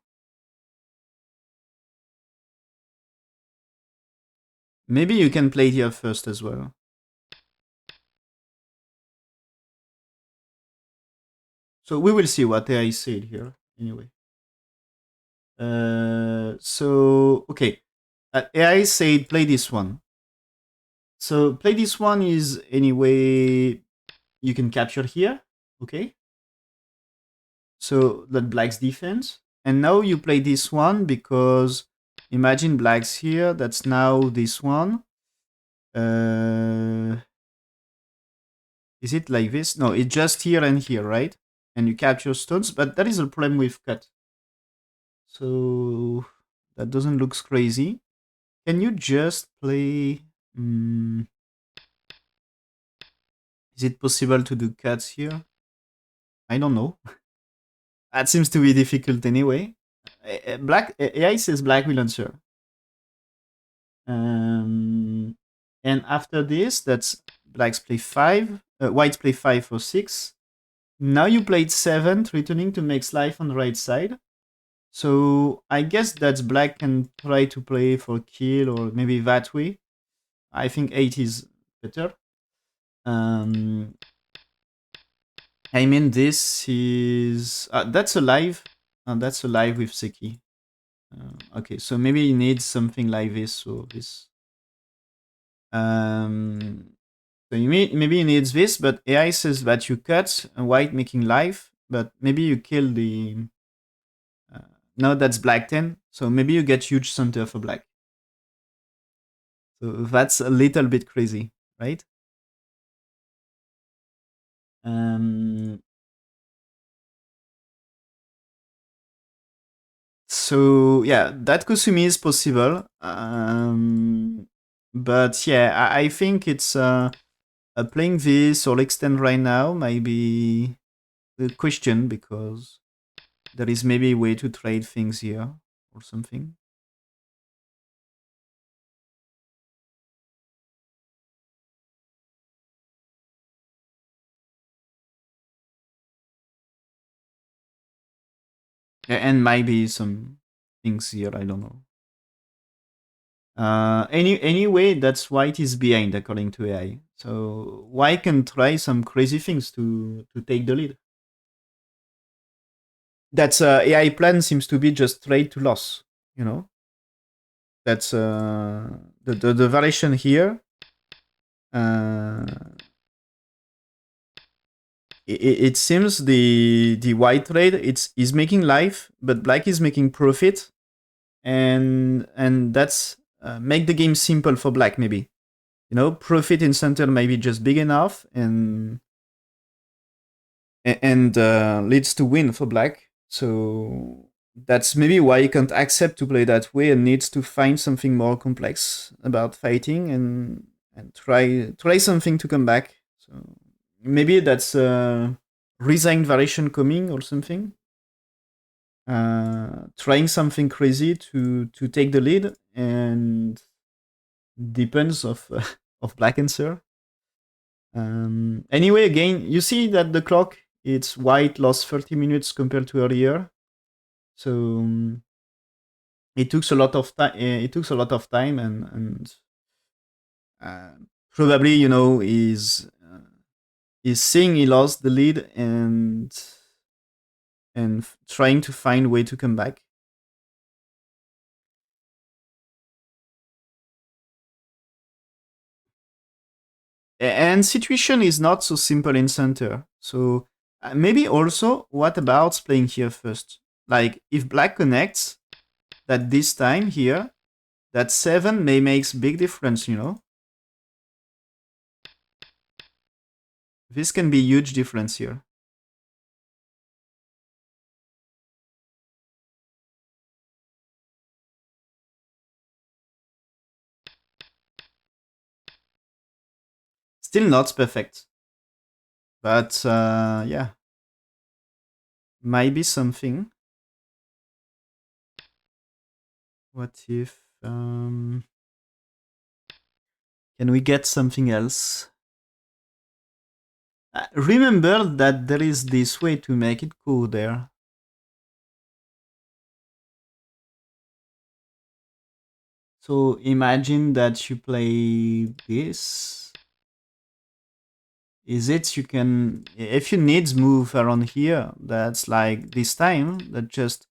Maybe you can play here first as well. So we will see what AI said here, anyway. So, okay. AI said play this one. So play this one is anyway you can capture here, okay? So that black's defense. And now you play this one because imagine black's here, that's now this one. Is it like this? No, it's just here and here, right? And you capture stones, but that is a problem with cut. So that doesn't look crazy. Can you just play... is it possible to do cuts here? I don't know. That seems to be difficult anyway. Black AI says black will answer. And after this, that's blacks play 5, whites play 5 for 6. Now you played 7, returning to make life on the right side. So I guess that black can try to play for kill or maybe that way. I think 8 is better. I mean, this is... that's alive. That's alive with Seki. Okay, so maybe he needs something like this or this. So maybe he needs this, but AI says that you cut and white making life, but maybe you kill the... no, that's black 10, so maybe you get huge center for black. So that's a little bit crazy, right? So yeah, that Kusumi is possible. But yeah, I think it's playing this or extend right now might be the question because there is maybe a way to trade things here or something. And maybe some things here, I don't know. Anyway, that's white is behind according to AI. So white can try some crazy things to take the lead. That's AI plan seems to be just trade to loss, you know. That's the variation here. It seems the white trade is making life, but black is making profit, and that's make the game simple for black maybe. You know, profit in center maybe just big enough and leads to win for black. So that's maybe why he can't accept to play that way and needs to find something more complex about fighting and try something to come back. So maybe that's resigned variation coming or something. Trying something crazy to take the lead and depends of of black answer. Anyway, again, you see that the clock, it's white lost 30 minutes compared to earlier. So it took a lot of time. It took a lot of time, and probably is seeing he lost the lead and trying to find a way to come back. And situation is not so simple in center. So maybe also, what about playing here first? Like if black connects, that this time here, that 7 may makes big difference, This can be huge difference here. Still not perfect. But yeah, might be something. What if can we get something else? Remember that there is this way to make it cool there. So imagine that you play this. Is it you can, if you need move around here, that's like this time, that just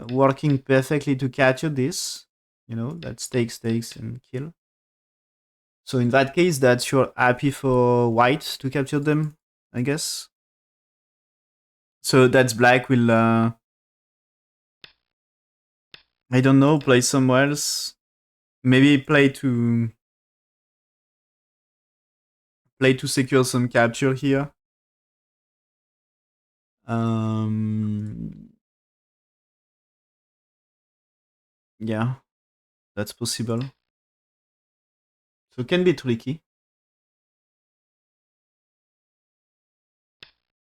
working perfectly to capture this, that takes and kill. So in that case, that you're happy for white to capture them, I guess. So that's black will, I don't know, play somewhere else. Maybe play to secure some capture here. Yeah, that's possible. So it can be tricky.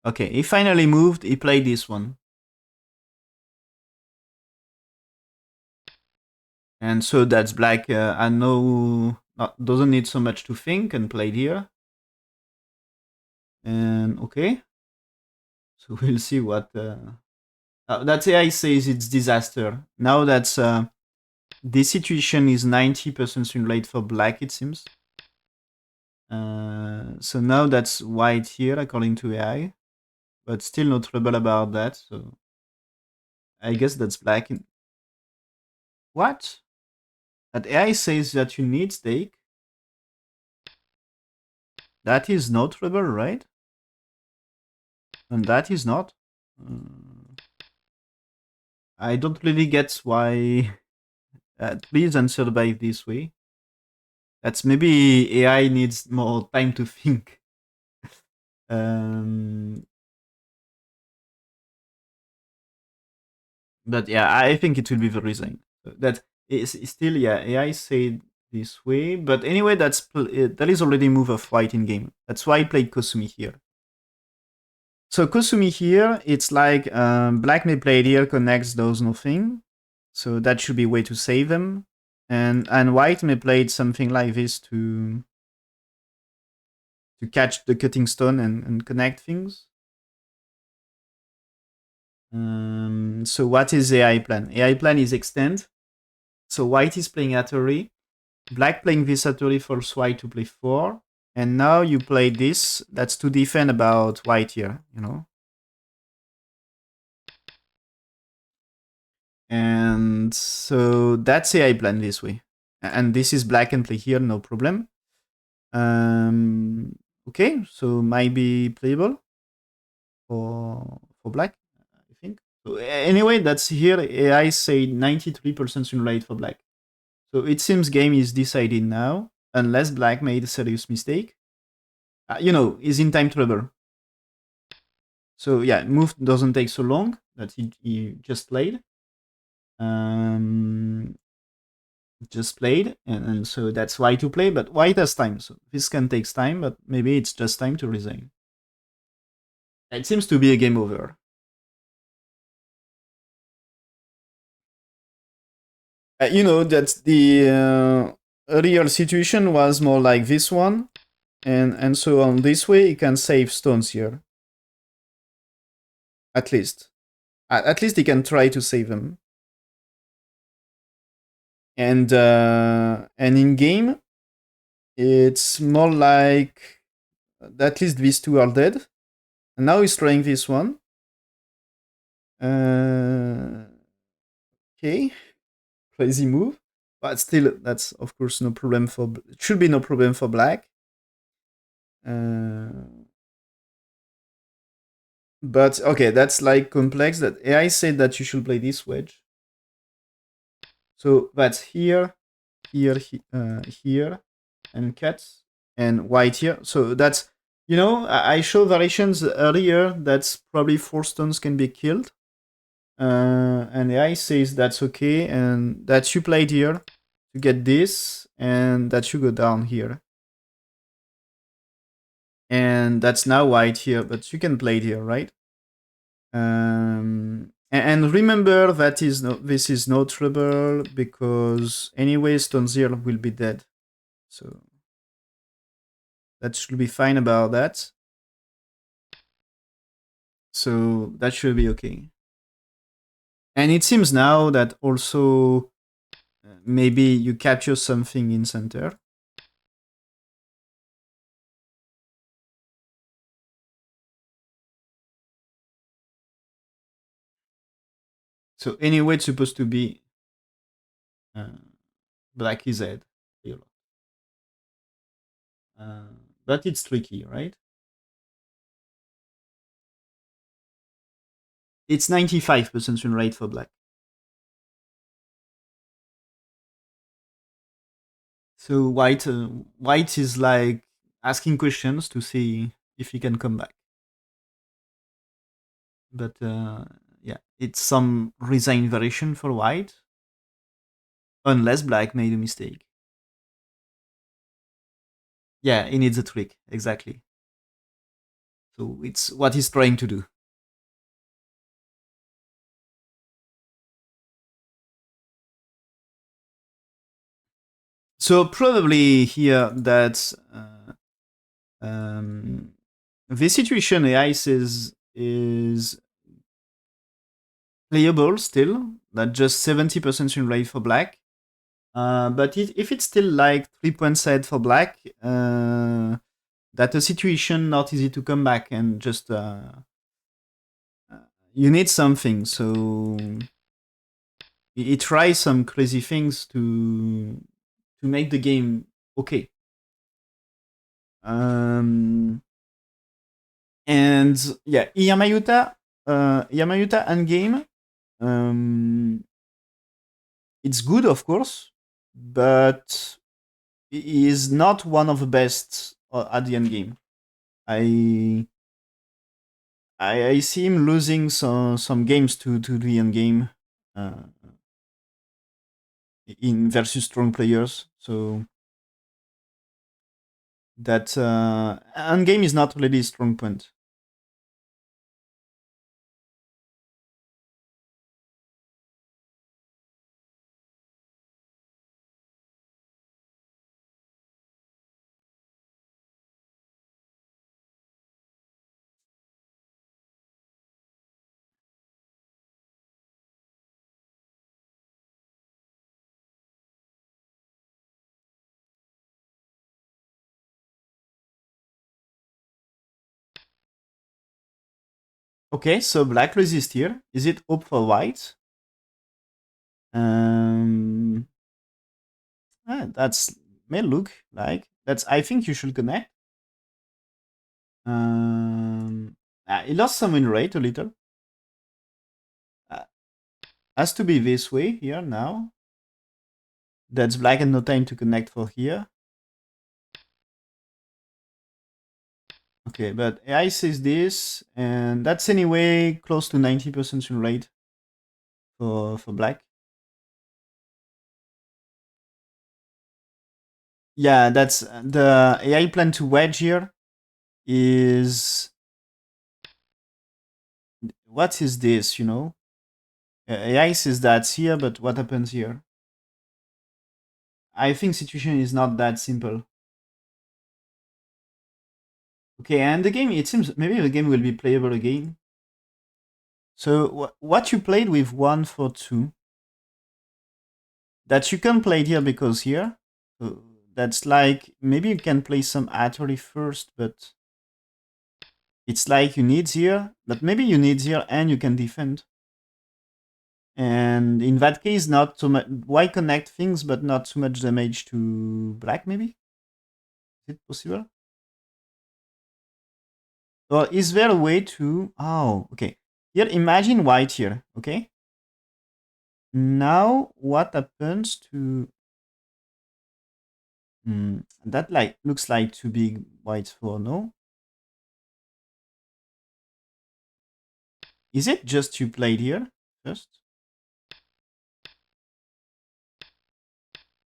Okay, he finally moved. He played this one. And so that's black. I know doesn't need so much to think and played here. And okay. So we'll see what... that AI says it's disaster. Now that's... this situation is 90% simulate for black, it seems. So now that's white here, according to AI. But still no trouble about that, so... I guess that's black. What? That AI says that you need stake. That is no trouble, right? And that is not. I don't really get why. Please answer by this way. That's maybe AI needs more time to think. But yeah, I think it will be the reason. That is still, yeah, AI said this way. But anyway, that is already move of white in game. That's why I played Kosumi here. So Kosumi here, it's like black may play here, connects those nothing. So that should be a way to save them. And white may play something like this to catch the cutting stone and connect things. So what is AI plan? AI plan is extend. So white is playing Atari, black playing this Atari force white to play 4. And now you play this. That's to defend about white here, And so that's AI plan this way. And this is black and play here, no problem. Okay, so might be playable for black, I think. So anyway, that's here. AI say 93% win rate for black. So it seems game is decided now, unless black made a serious mistake. Is in time trouble. So yeah, move doesn't take so long that he just played. Just played, and so that's why to play, but white has time, so this can take time, but maybe it's just time to resign. It seems to be a game over. That the real situation was more like this one. and so on. This way, he can save stones here. At least. At least he can try to save them. And in game, it's more like at least these two are dead. And now he's trying this one. Okay, crazy move, but still, that's of course no problem for. It should be no problem for black. But okay, that's like complex. That AI said that you should play this wedge. So that's here, here, here, and cut, and white here. So that's, I showed variations earlier. That's probably 4 stones can be killed. And AI says that's okay, and that you played here to get this, and that you go down here. And that's now white here, but you can play it here, right? And remember that this is no trouble, because anyway stone zero will be dead. So that should be fine about that. So that should be okay. And it seems now that also maybe you capture something in center. So anyway, it's supposed to be black is dead. But it's tricky, right? It's 95% win rate for black. So white is like asking questions to see if he can come back. But yeah, it's some resign variation for white, unless black made a mistake. Yeah, he needs a trick, exactly. So it's what he's trying to do. So probably here that this situation AI says is playable still, that just 70% win rate for black. But if it's still like 3 points ahead for black, that a situation not easy to come back, and just you need something. So he tries some crazy things to make the game okay. And yeah, Iyama Yuta endgame. It's good, of course, but he is not one of the best at the end game. I see him losing some games to the end game uh, in versus strong players. So that end game is not really a strong point. Okay, so black resist here. Is it up for white? That's may look like that's. I think you should connect. He lost some win rate a little. Has to be this way here now. That's black and no time to connect for here. Okay, but AI says this, and that's anyway close to 90% win rate for black. Yeah, that's the AI plan to wedge here is. What is this, AI says that's here, but what happens here? I think situation is not that simple. Okay, and the game, it seems maybe the game will be playable again. So what you played with 1 4 2, that you can play it here because here, uh, that's like maybe you can play some artillery first, but it's like you need here, but maybe you need here and you can defend. And in that case, not so much. Why connect things, but not too much damage to black? Maybe is it possible? Or is there a way to? Oh, okay. Here, imagine white here. Okay. Now, what happens to? That like looks like too big white for no. Is it just you played here first?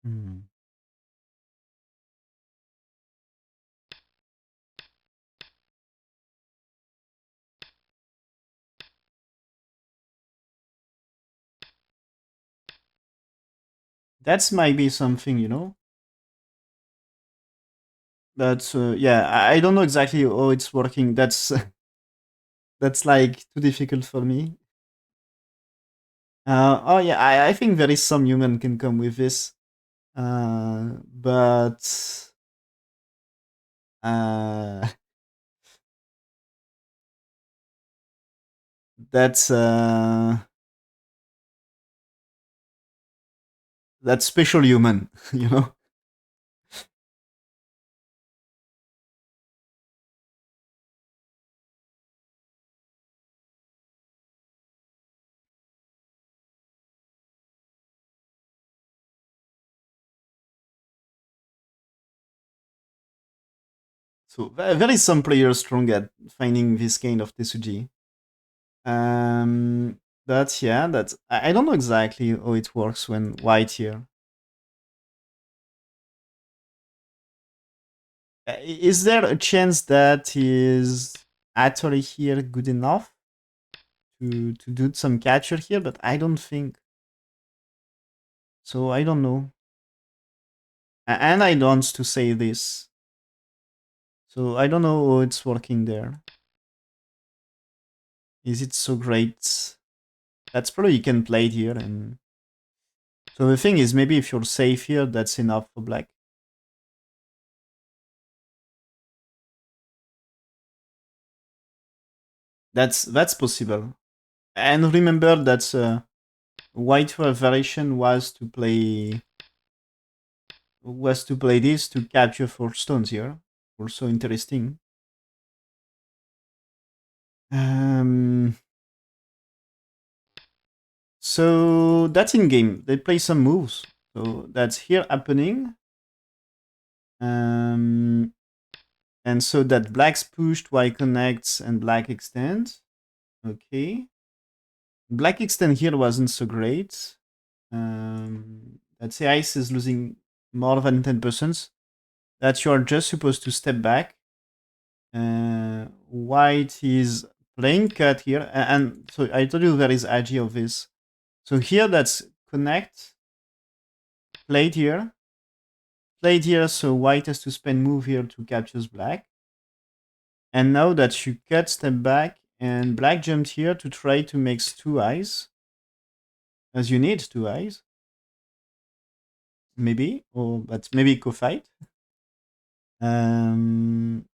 Hmm. That's might be something, you know. But yeah, I don't know exactly how it's working. That's that's like too difficult for me. Oh yeah, I think there is some human can come with this, but uh, that's that's special human, you know. So there is some players strong at finding this kind of Tesuji. But yeah, that's I don't know exactly how it works when white here. Is there a chance that is actually here good enough to do some capture here? But I don't think so. I don't know, and I don't to say this, so I don't know how it's working there. Is it so great? That's probably you can play it here, and so the thing is maybe if you're safe here, that's enough for black. That's possible. And remember that white variation was to play this to capture 4 stones here. Also interesting. Um, so that's in game. They play some moves. So that's here happening. Um, and so that black's pushed, white connects, and black extends. Okay. Black extend here wasn't so great. Let's say ice is losing more than 10%. That you are just supposed to step back. White is playing cut here, and so I told you there is agi of this. So here that's connect, played here, so white has to spend move here to capture black. And now that you cut, step back, and black jumped here to try to make 2 eyes, as you need 2 eyes, maybe, or but maybe co-fight. Um,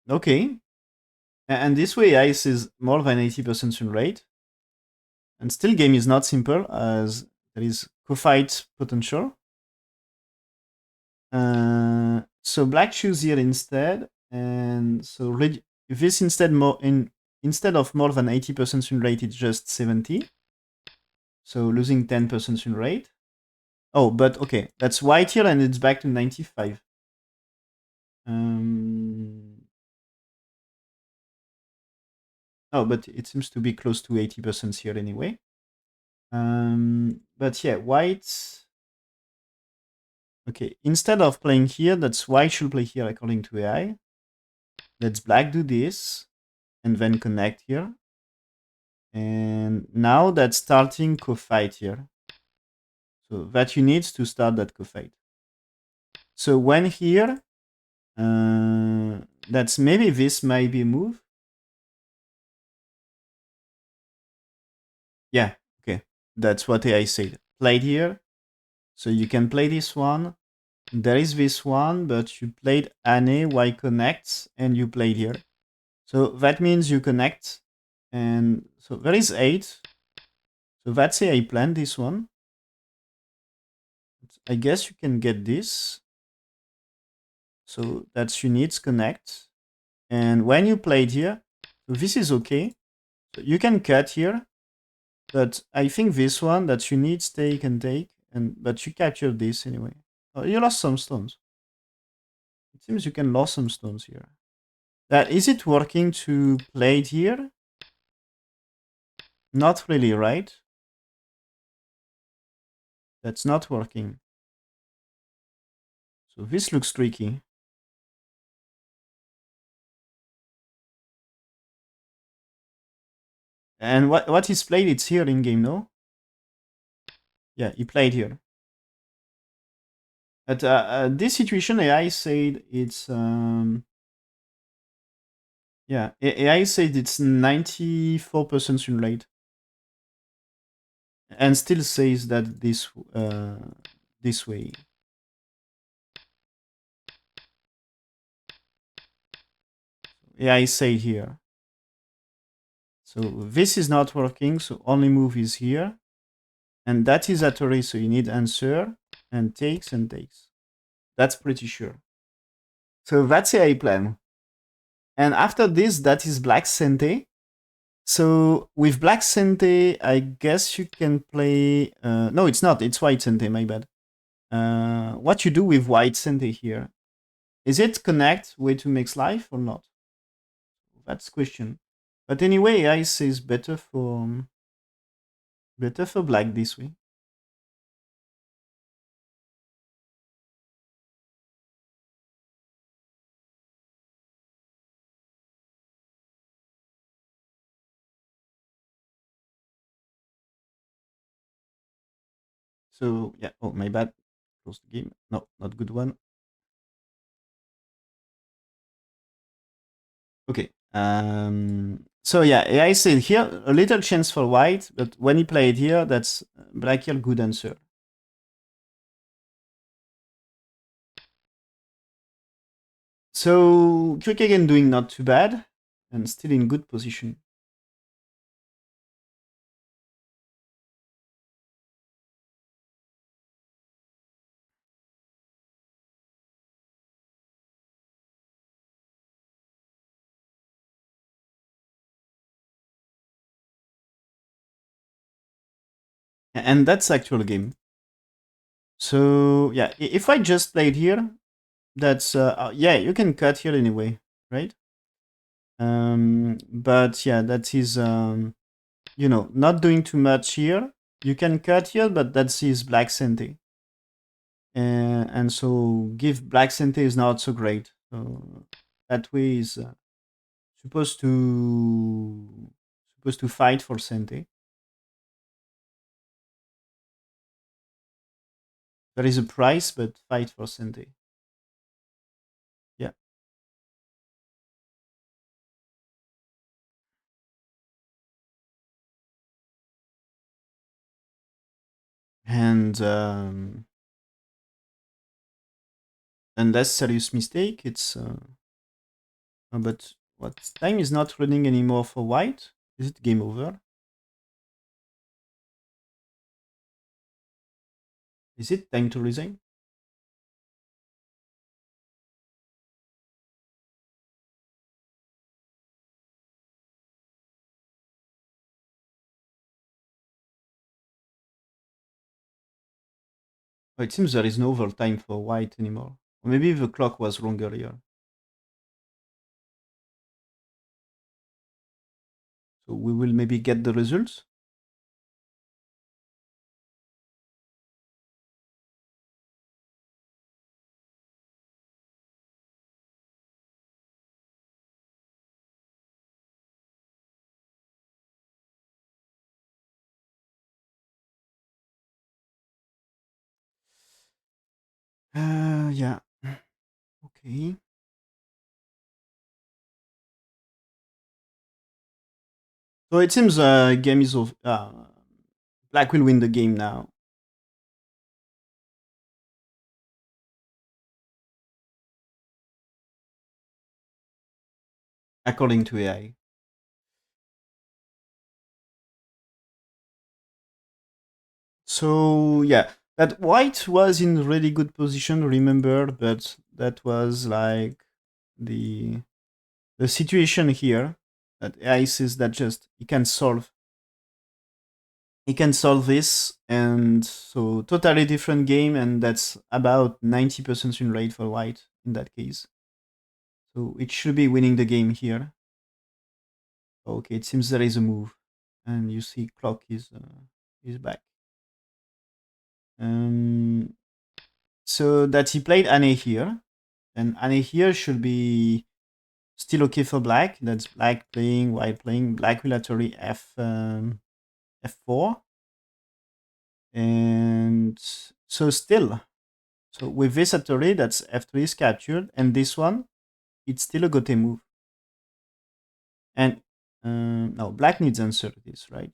okay, and this way ice is more than 80% win rate. And still game is not simple as there is co-fight potential. So black choose here instead, and so this instead of more than 80% win rate, it's just 70. So losing 10% win rate. Oh, but okay, that's white here, and it's back to 95. Oh, but it seems to be close to 80% here anyway. But yeah, white. Okay, instead of playing here, that's white should play here according to AI. Let's black do this, and then connect here. And now that's starting co-fight here. So that you need to start that co-fight. So when here, That's maybe this might be a move. Yeah, okay. That's what I said. Played here. So you can play this one. There is this one, but you played Ane, Y connects, and you played here. So that means you connect. And so there is 8. So that's say I planned this one. I guess you can get this. So that's you need connect. And when you played here, so this is okay. So you can cut here. But I think this one that you need take and take, but you captured this anyway. Oh, you lost some stones. It seems you can lose some stones here. Is it working to play it here? Not really, right? That's not working. So this looks tricky. And what is played? It's here in game, no? Yeah, he played here. At this situation, AI said it's yeah, AI said it's 94% simulate, and still says that this way. AI said here. So this is not working. So only move is here, and that is at array. So you need answer and takes and takes. That's pretty sure. So that's AI plan. And after this, that is Black Sente. So with Black Sente, I guess you can play. No, it's not. It's White Sente. My bad. What you do with White Sente here? Is it connect way to mix life or not? That's question. But anyway, ice is better for black this way. So yeah. Oh, my bad. Close the game. No, not good one. Okay. So yeah, AI said here a little chance for white, but when he played here, that's black here good answer. So Kagen doing not too bad and still in good position. And that's actual game. So yeah, if I just played here, that's yeah, you can cut here anyway, right? But yeah, that is not doing too much here. You can cut here, but that is black sente, and so give black sente is not so great. So that way is supposed to fight for sente. There is a price, but fight for sente. Yeah, and unless serious mistake, it's but what time is not running anymore for white? Is it game over? Is it time to resign? Oh, it seems there is no overtime for white anymore. Or maybe the clock was wrong earlier. So we will maybe get the results. Yeah. Okay. So it seems game is over. Black will win the game now. According to AI. So yeah, that white was in really good position, remember, but that was like the the situation here that AI says that just he can solve this, and so totally different game, and that's about 90% win rate for white in that case. So it should be winning the game here. Okay, it seems there is a move, and you see clock is back. Um, so that he played Ane here, and Ane here should be still okay for black. That's black playing, white playing. Black will actually f4, and so still. So with this actually, that's f3 is captured, and this one, it's still a gote move. And no, black needs answer to this, right?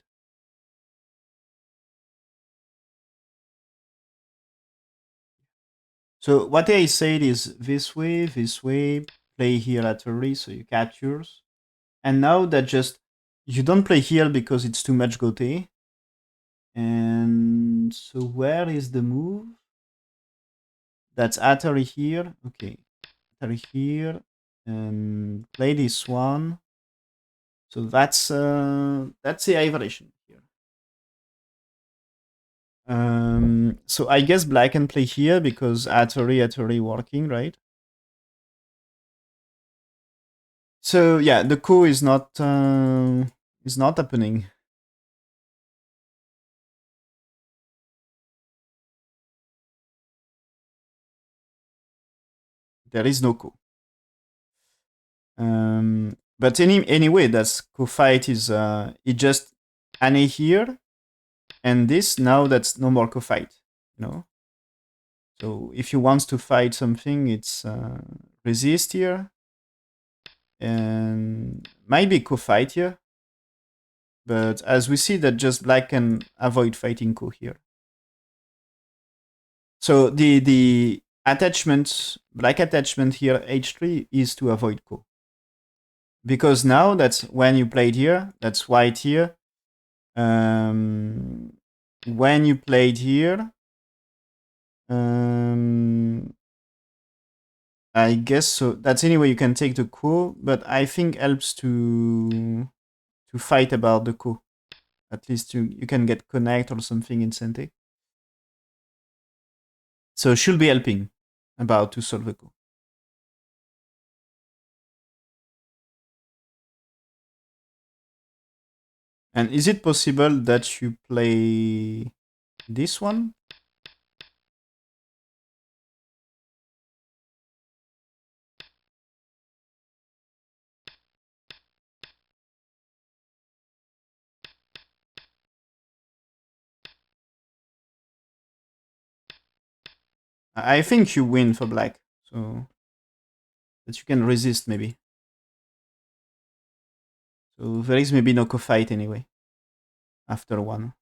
So what I said is this way, play here at early, so you captures. And now that just you don't play here because it's too much gote. And so where is the move? That's Atari here. Okay. Atari here. And play this one. So that's the iteration here. So I guess black can play here because Atari working, right? So yeah, the coup is not happening. There is no coup. But anyway, that's coup fight is it just Ane here, and this now that's no more coup fight, you know. So if you want to fight something, it's resist here, and maybe coup fight here. But as we see that just black can avoid fighting coup here. So the attachment, black attachment here, h3 is to avoid coup. Because now that's when you played here, that's white here. When you played here, I guess so. That's anyway you can take the coup, but I think helps to fight about the coup. At least you can get connect or something in Sente. So she'll be helping about to solve the coup. And is it possible that you play this one? I think you win for black, so that you can resist maybe. So there is maybe no co-fight anyway after one.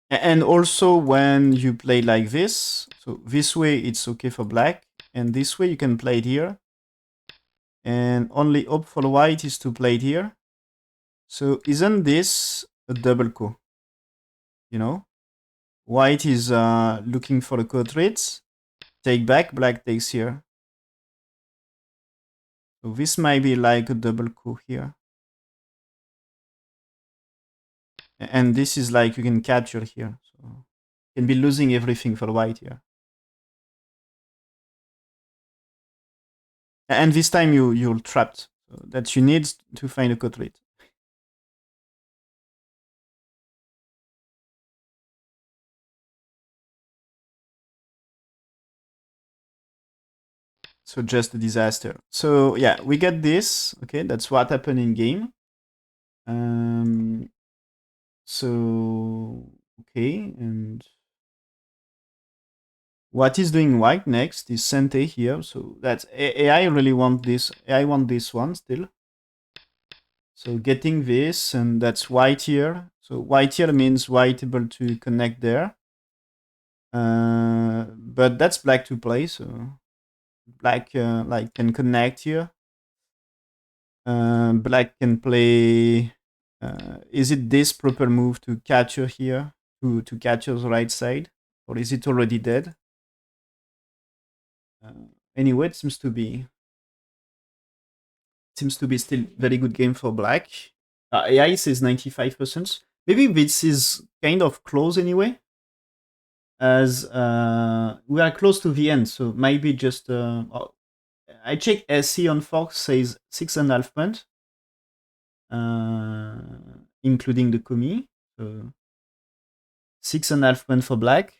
And also when you play like this, so this way it's okay for black, and this way you can play it here. And only hope for white is to play it here. So isn't this a double coup? You know? White is looking for the code traits. Take back, black takes here. So this might be like a double coup here. And this is like you can capture here. So you can be losing everything for white here. And this time you're trapped. So that you need to find a code trait. So just a disaster. So yeah, we get this. Okay, that's what happened in game. So okay, and What is doing white next is Sente here. So that's AI really want this. AI want this one still. So getting this, and that's white here. So white here means white able to connect there. But that's black to play. So black like can connect here. Black can play. Is it this proper move to capture here to capture's right side, or is it already dead? Anyway, it seems to be still very good game for black. AI says 95%. Maybe this is kind of close anyway, as we are close to the end. So maybe just I check SC on Fox says 6.5 points, including the Kumi. So 6.5 points for black.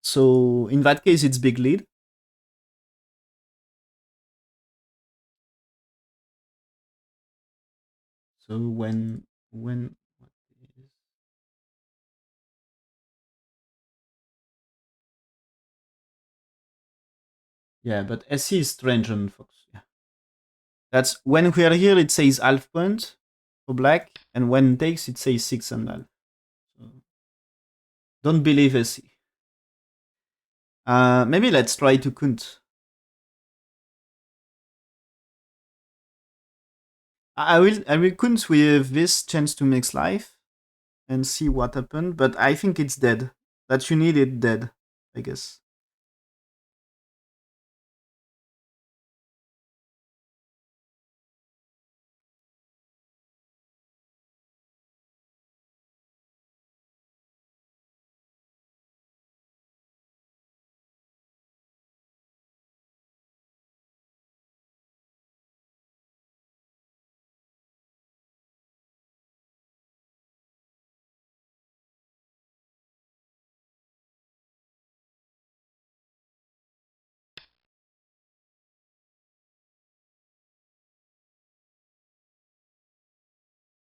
So in that case, it's big lead. So when yeah, but SC is strange on Fox. Yeah, that's when we are here. It says half point for black, and when it takes, it says 6.5. So don't believe SC. Maybe let's try to count. I will count with this chance to mix life and see what happened. But I think it's dead. That you need it dead, I guess.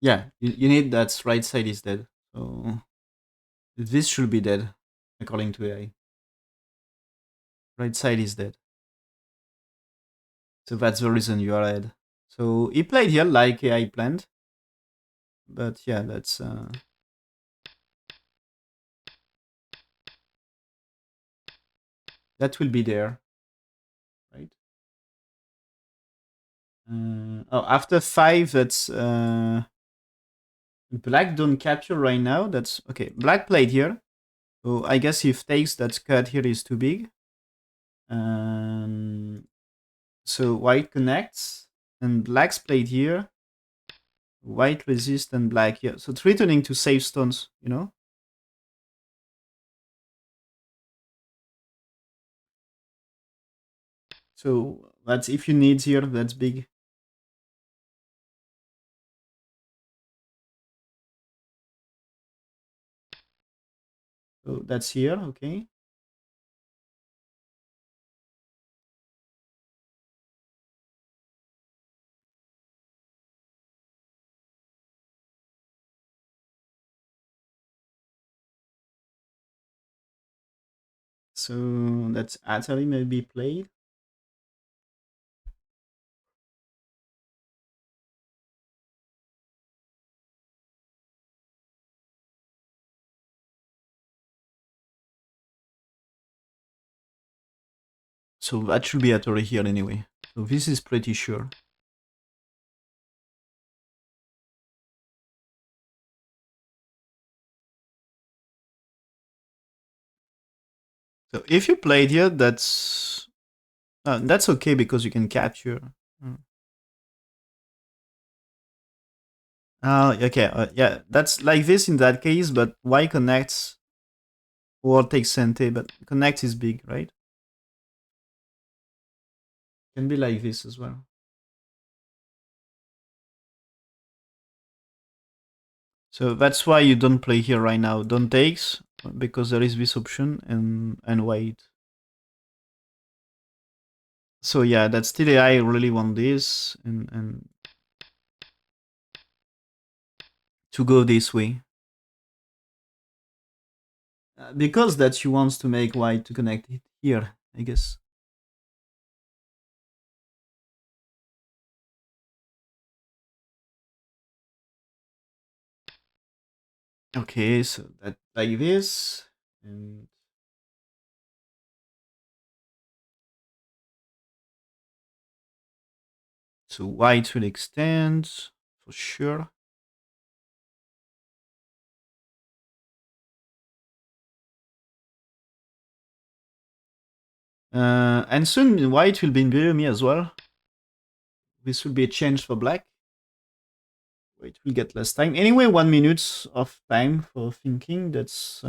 Yeah, you need that right side is dead. So this should be dead, according to AI. Right side is dead. So that's the reason you are ahead. So he played here like AI planned. But yeah, that's that will be there, right? Oh, after 5, that's black don't capture right now. That's okay. Black played here. So I guess if takes that cut here is too big. So white connects and black's played here. White resist and black here. So it's returning to save stones, you know? So that's if you need here, that's big. So that's here, okay. So that's Atari maybe played. So that should be Atari here anyway. So this is pretty sure. So if you played here, that's okay because you can capture. Mm. Okay, yeah, that's like this in that case, but why connects or takes Sente, but connect is big, right? Can be like this as well. So that's why you don't play here right now. Don't takes because there is this option and wait. So yeah, that's still AI really want this and to go this way. Because that she wants to make white to connect it here, I guess. Okay, so that like this, and so white will extend for sure. And soon white will be in below me as well. This will be a change for black. It will get less time. Anyway, 1 minute of time for thinking. That's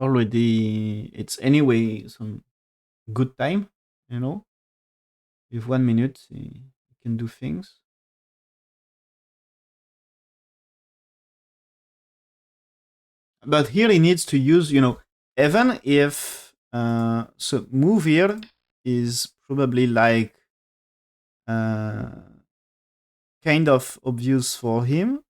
already. It's anyway some good time. You know, with 1 minute, you can do things. But here he needs to use, even if so move here is probably like uh, kind of obvious for him,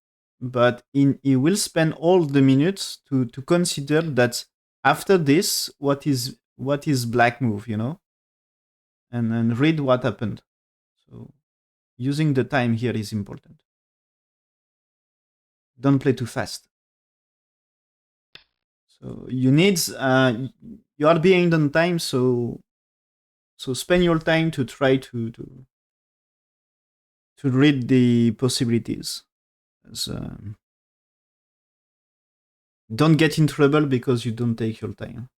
but he will spend all the minutes to consider that after this, what is black move, and read what happened. So using the time here is important. Don't play too fast. So you are being on time, so spend your time to try to read the possibilities. As, don't get in trouble because you don't take your time.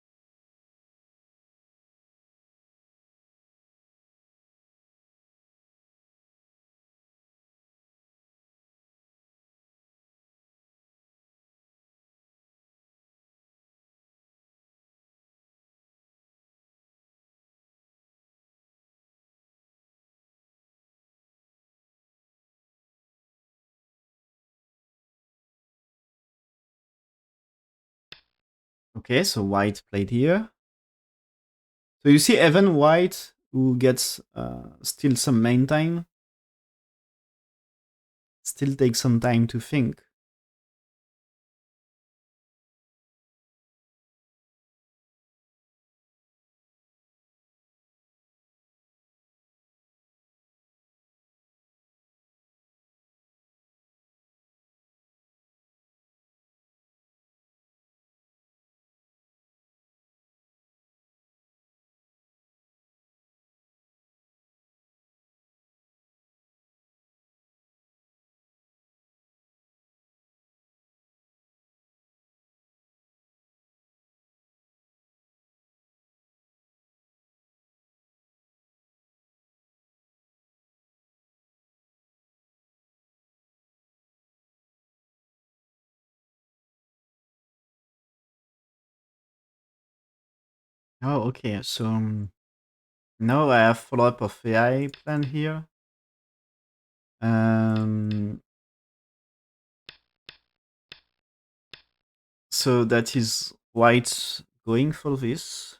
Okay, so white played here. So you see Evan White, who gets still some main time, still takes some time to think. Oh, okay. So now I have follow-up of AI plan here. Um, so that is white going for this.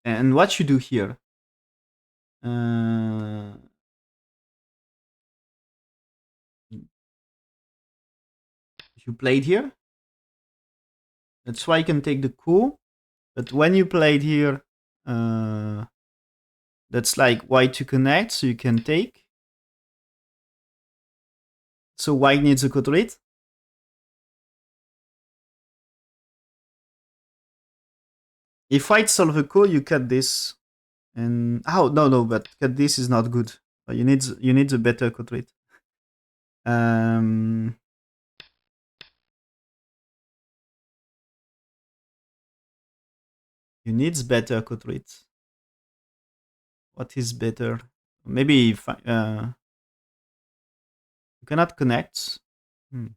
And what you do here? Uh, you played here. That's why I can take the coup. But when you played here, uh, that's like white to connect, so you can take. So white needs a quadrate. If white solve a coup, you cut this. And no, but cut this is not good. You need a better quadrate. Um, you needs better quadrate. What is better? Maybe if you cannot connect. Hmm.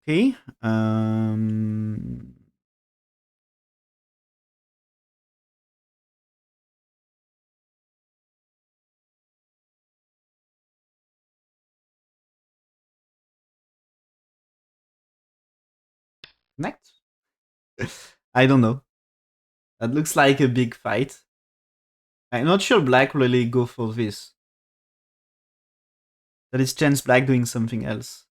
Okay. Connect? I don't know. That looks like a big fight. I'm not sure black really go for this. That is chance black doing something else.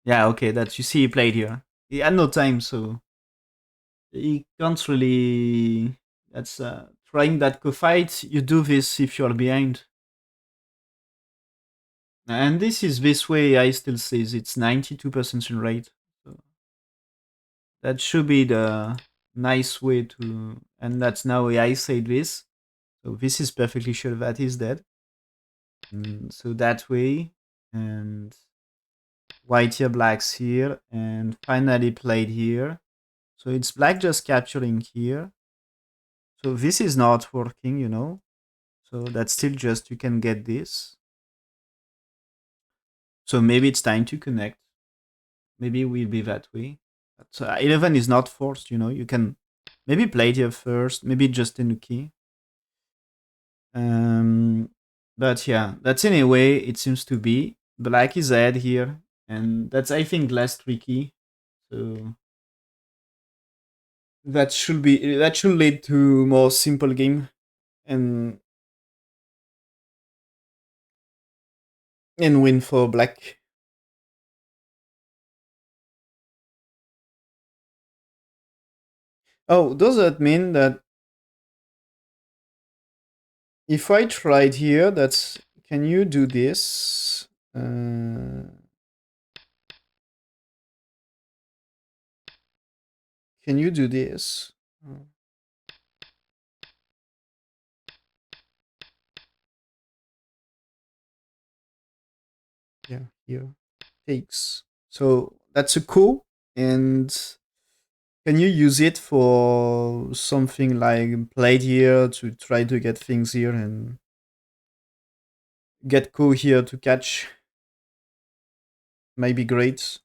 Yeah, okay, that you see he played here. He had no time, so he can't really. That's trying that co-fight. You do this if you're behind. And this way, I still says it's 92% win rate. So that should be the nice way to. And that's now I said this. So this is perfectly sure that is dead. So that way, and white here, blacks here, and finally played here. So it's black just capturing here. So this is not working. So that's still just you can get this. So maybe it's time to connect. Maybe we'll be that way. But 11 is not forced. You can maybe play it here first, maybe just in the key. Um, but yeah, that's anyway, it seems to be. Black is ahead here, and that's, I think, less tricky. So that should lead to more simple game and win for black. Oh, does that mean that if I tried here, that's can you do this? Can you do this? Uh, yeah, here takes. So that's a coup, and can you use it for something like played here to try to get things here and get coup here to catch? Might be great.